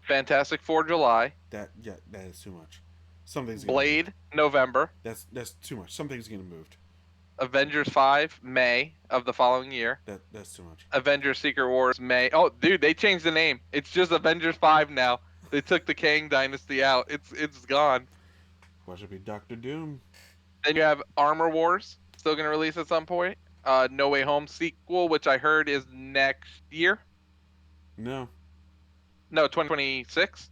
A: Fantastic Four, July,
B: That is too much. Something's getting moved.
A: Blade, November,
B: That's too much. Something's getting moved.
A: Avengers 5, May of the following year,
B: That's too much.
A: Avengers Secret Wars, May. Oh, dude, they changed the name. It's just Avengers 5 now. They took the Kang Dynasty out. It's gone.
B: Why should it be Doctor Doom?
A: Then you have Armor Wars, still gonna release at some point. No Way Home sequel, which I heard is next year.
B: No,
A: No, 2026.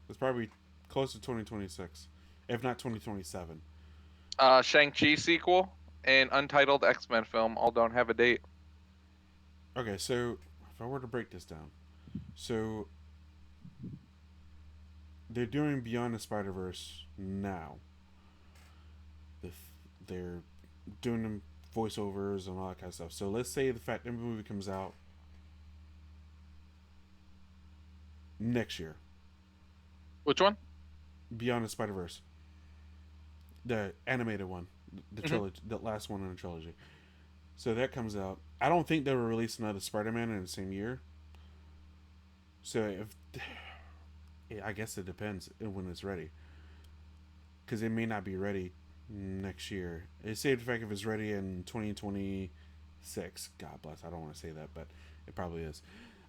B: it's probably close to 2026, if not 2027.
A: Shang-Chi sequel and Untitled X-Men film all don't have a date.
B: Okay, so if I were to break this down, so they're doing Beyond the Spider Verse now. They're doing them voiceovers and all that kind of stuff. So let's say the fact that the movie comes out next year,
A: Which one?
B: Beyond the Spider Verse, the animated one, the
A: Mm-hmm.
B: trilogy, the last one in the trilogy. So that comes out. I don't think they will release another Spider-Man in the same year. So if I guess it depends when it's ready, because it may not be ready next year. It's safe the fact if it's ready in 2026. God bless. I don't want to say that, but it probably is.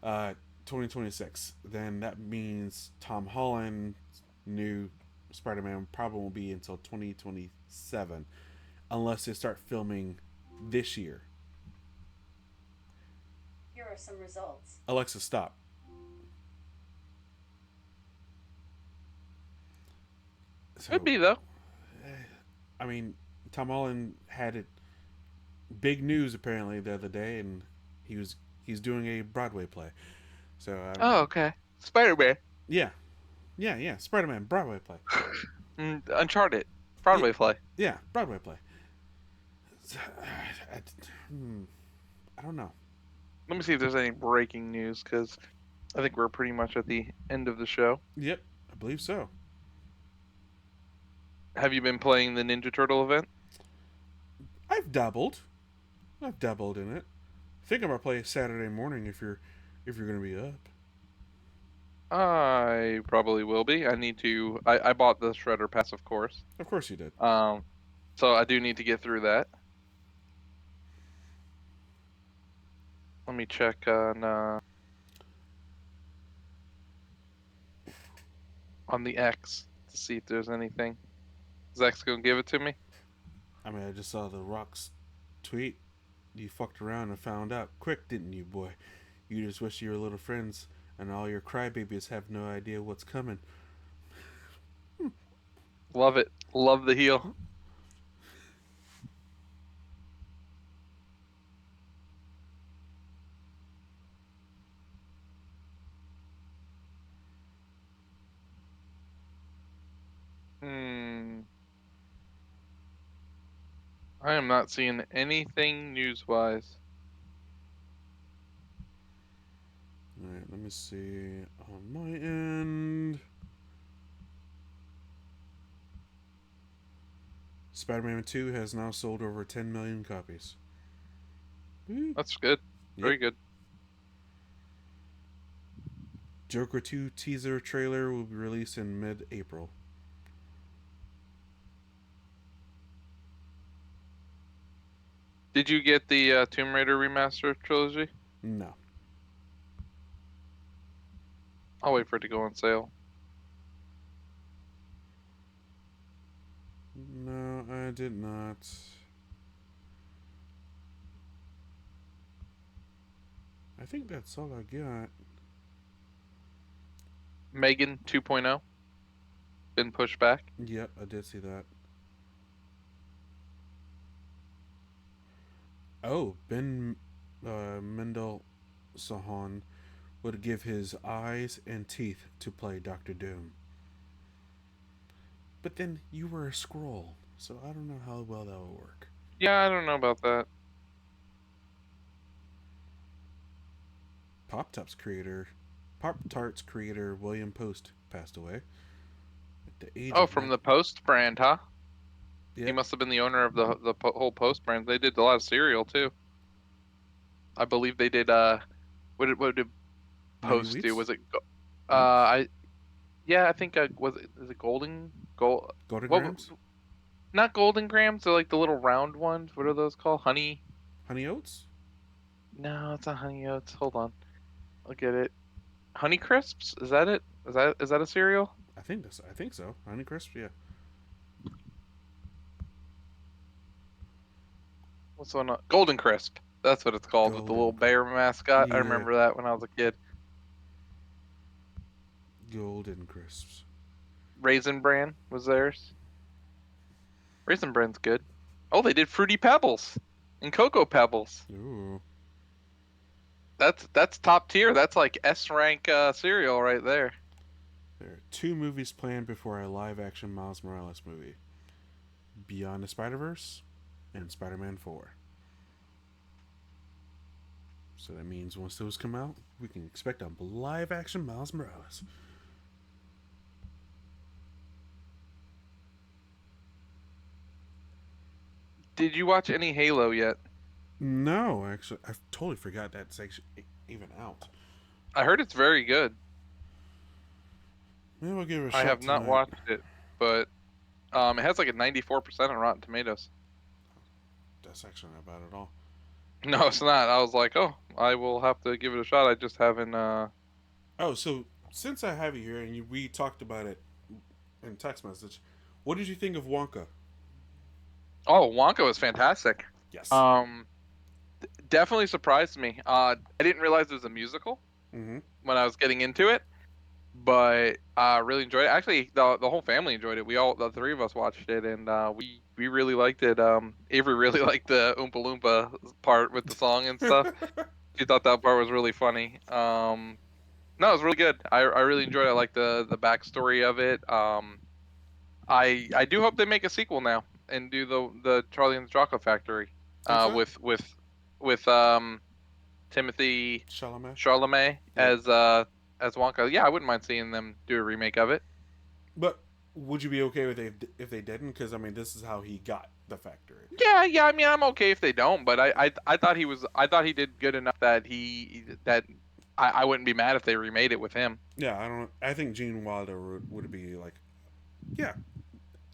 B: 2026. Then that means Tom Holland's new Spider-Man probably won't be until 2027, unless they start filming this year.
C: Here are some results.
B: Alexa, stop.
A: Could
B: So,
A: be though.
B: I mean, Tom Holland had it big news apparently the other day, and he's doing a Broadway play. So
A: Oh, okay. Spider-Man.
B: yeah, yeah, Spider-Man Broadway play.
A: Uncharted.
B: Yeah,
A: Broadway play.
B: yeah, Broadway play. So, I, hmm, I don't know.
A: Let me see if there's any breaking news because I think we're pretty much at the end of the show.
B: Yep, I believe so.
A: Have you been playing the Ninja Turtle event?
B: I've dabbled. I've dabbled in it. I think I'm gonna play Saturday morning if you're gonna be up.
A: I probably will be. I need to. I bought the Shredder Pass, of course.
B: Of course you did.
A: Um, so I do need to get through that. Let me check on the X to see if there's anything. Zach's gonna give it to me.
B: I mean, I just saw the Rock's tweet. You fucked around and found out quick, didn't you, boy? You just wish you were little friends, and all your crybabies have no idea what's coming.
A: Love it. Love the heel. Hmm. I am not seeing anything news-wise.
B: Alright, let me see on my end. Spider-Man 2 has now sold over 10 million copies. Woo.
A: That's good. Very
B: Yep.
A: good.
B: Joker 2 teaser trailer will be released in mid-April.
A: Did you get the Tomb Raider remaster trilogy?
B: No.
A: I'll wait for it to go on sale.
B: No, I did not. I think that's all I got.
A: Megan 2.0. been pushed back.
B: Yep, I did see that. Oh, Ben Mendelsohn would give his eyes and teeth to play Doctor Doom. But then you were a scroll, so I don't know how well that will work.
A: Yeah, I don't know about that.
B: Pop Tarts creator, Pop Tarts creator William Post passed away at the age
A: Oh,
B: of
A: from the Post brand, huh? He
B: Yep,
A: must have been the owner of the whole Post brand. They did a lot of cereal too. I believe they did. What did
B: Mini
A: Post do?
B: Wheats,
A: Was it?
B: Min-
A: I yeah, I think was it is it Gold?
B: Golden
A: What?
B: Grams,
A: Not Golden Grams. They're like the little round ones. What are those called? Honey?
B: Honey Oats.
A: No, it's not Honey Oats. Hold on, I'll get it. Honey Crisps? Is that it? Is that a cereal?
B: I think so. Honey Crisp, yeah.
A: What's the one? Golden Crisp. That's what it's called with the little
B: Golden Crisp.
A: bear mascot. I
B: Yeah,
A: remember that when I was a kid.
B: Golden Crisps.
A: Raisin Bran was theirs. Raisin Bran's good. Oh, they did Fruity Pebbles and Cocoa Pebbles.
B: Ooh.
A: That's top tier. That's like S rank cereal right there.
B: There are two movies planned before a live action Miles Morales movie: Beyond the Spider Verse and Spider Man 4. So that means once those come out, we can expect a live action Miles Morales.
A: Did you watch any Halo yet?
B: No, actually, I totally forgot that's actually even out.
A: I heard it's very good.
B: Maybe I'll give it a
A: I
B: shot
A: have not
B: tonight.
A: watched it, but it has like a 94% on Rotten Tomatoes.
B: That's actually not bad at all.
A: No, it's not. I was like, oh, I will have to give it a shot. I just haven't.
B: Oh, so since I have you here and we talked about it in text message, what did you think of Wonka?
A: Oh, Wonka was fantastic.
B: Yes.
A: Um, Definitely surprised me. I didn't realize it was a musical
B: Mm-hmm.
A: when I was getting into it, but really enjoyed it. Actually, the whole family enjoyed it. The three of us watched it, and we really liked it. Avery really liked the Oompa Loompa part with the song and stuff. She thought that part was really funny. No, it was really good. I really enjoyed it. I like the backstory of it. I do hope they make a sequel now and do the Charlie and the Chocolate Factory.
B: Think so?
A: With Timothy
B: Chalamet.
A: Chalamet
B: Yeah.
A: as Wonka. Yeah, I wouldn't mind seeing them do a remake of it.
B: But would you be okay with if they didn't? Because I mean, this is how he got the factory.
A: Yeah, yeah. I mean, I'm okay if they don't, but I thought I thought he did good enough that I wouldn't be mad if they remade it with him.
B: Yeah, I don't. I think Gene Wilder would be like, yeah,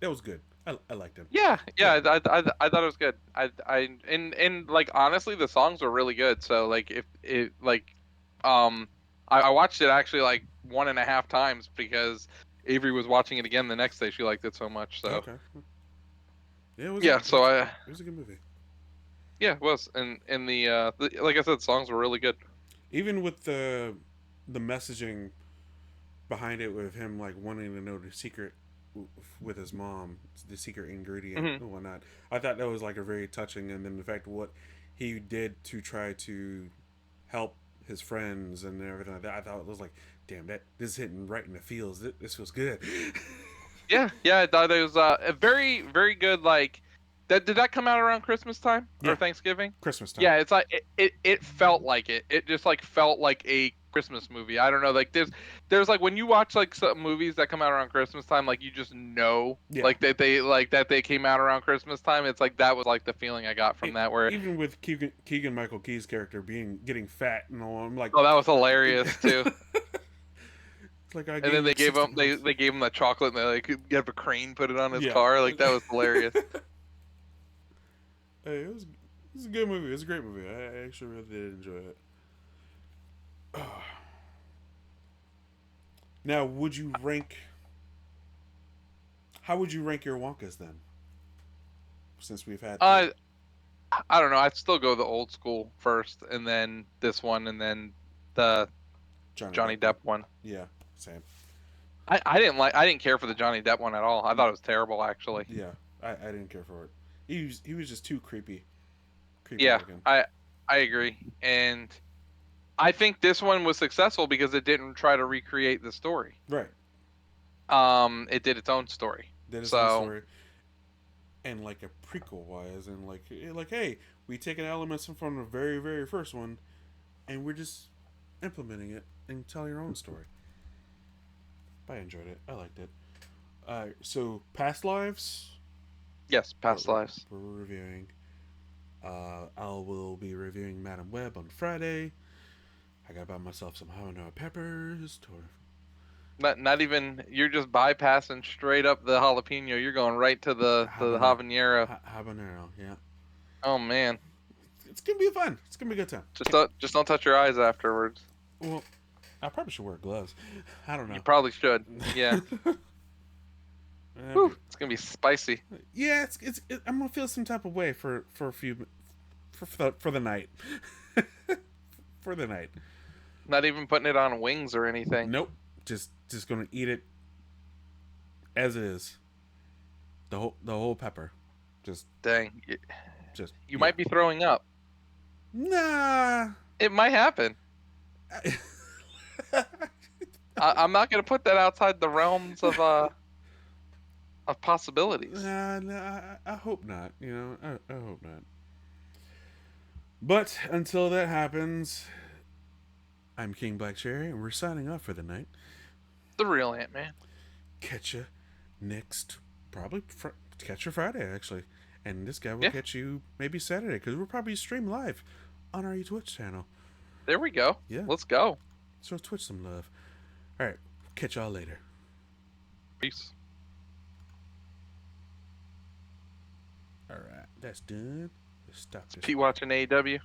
B: that was good. I liked him.
A: Yeah,
B: Yeah.
A: yeah, I thought it was good. And like honestly, the songs were really good. So like if it like, um, I watched it actually like one and a half times because Avery was watching it again the next day. She liked it so much. So
B: Okay. Yeah, it was
A: yeah, so I
B: it was a good movie.
A: yeah it was and like I said, songs were really good.
B: Even with the messaging behind it, with him like wanting to know the secret with his mom, the secret ingredient
A: Hmm.
B: and whatnot. I thought that was like a very touching, and then the fact of what he did to try to help his friends and everything like that. I thought it was like, damn, that this is hitting right in the feels. This was good.
A: Yeah, yeah, I thought it was a very very good. Like that did that come out around Christmas time or
B: Yeah,
A: Thanksgiving?
B: Christmas time.
A: Yeah, it's like it felt like it. It just like felt like a Christmas movie. I don't know, like there's like when you watch like some movies that come out around Christmas time, like you just know
B: Yeah,
A: like that they came out around Christmas time. It's like that was like the feeling I got from that where
B: even with Keegan Michael Key's character getting fat and all, I'm like,
A: oh that was hilarious too.
B: it's like I
A: And
B: gained
A: then they
B: like
A: gave
B: 60
A: him
B: pounds.
A: they gave him the chocolate and they like have a crane put it on his
B: Yeah.
A: car. Like that was hilarious.
B: Hey, it was a good movie. It was a great movie. I actually really did enjoy it. Now, would you rank? How would you rank your Wonkas then? Since we've had three,
A: Uh I don't know. I'd still go the old school first, and then this one, and then the
B: Johnny
A: Johnny
B: Depp one.
A: Depp one.
B: Yeah, same.
A: I didn't care for the Johnny Depp one at all. I thought it was terrible, actually.
B: Yeah, I didn't care for it. He was just too creepy
A: Yeah,
B: looking.
A: I agree, and I think this one was successful because it didn't try to recreate the story.
B: Right,
A: It did its own story.
B: that is on
A: So
B: story, and like a prequel wise, and like hey, we taken elements from the very first one, and we're just implementing it and telling our own story. I enjoyed it. I liked it. So past lives,
A: yes, past lives.
B: we're reviewing. I will be reviewing Madam Web on Friday. I gotta buy myself some habanero peppers.
A: Not even you're just bypassing straight up the jalapeno. You're going right to the habanero.
B: Habanero, yeah.
A: Oh man,
B: It's gonna be fun. It's gonna be a good time.
A: just don't touch your eyes afterwards.
B: Well, I probably should wear gloves. I don't
A: You
B: know.
A: probably should. Yeah. Whew, it's gonna be spicy.
B: Yeah, I'm gonna feel some type of way for a few for the night. For the night.
A: Not even putting it on wings or anything.
B: Nope. Just gonna eat it as it is. The whole pepper. Just
A: Dang,
B: just
A: you
B: yeah.
A: might be throwing up.
B: Nah.
A: It might happen. I'm not gonna put that outside the realms of possibilities.
B: Nah, I hope not. You know, I hope not. But until that happens, I'm King Black Cherry, and we're signing off for the night.
A: The real Ant-Man.
B: Catch you next, probably catch you Friday actually, and this guy will
A: Yeah,
B: catch you maybe Saturday because we'll probably stream live on our Twitch channel.
A: there we go.
B: Yeah,
A: Let's go.
B: so Twitch some love. All right, catch y'all later.
A: Peace.
B: All right, that's done. Let's stop this.
A: Keep watching AEW.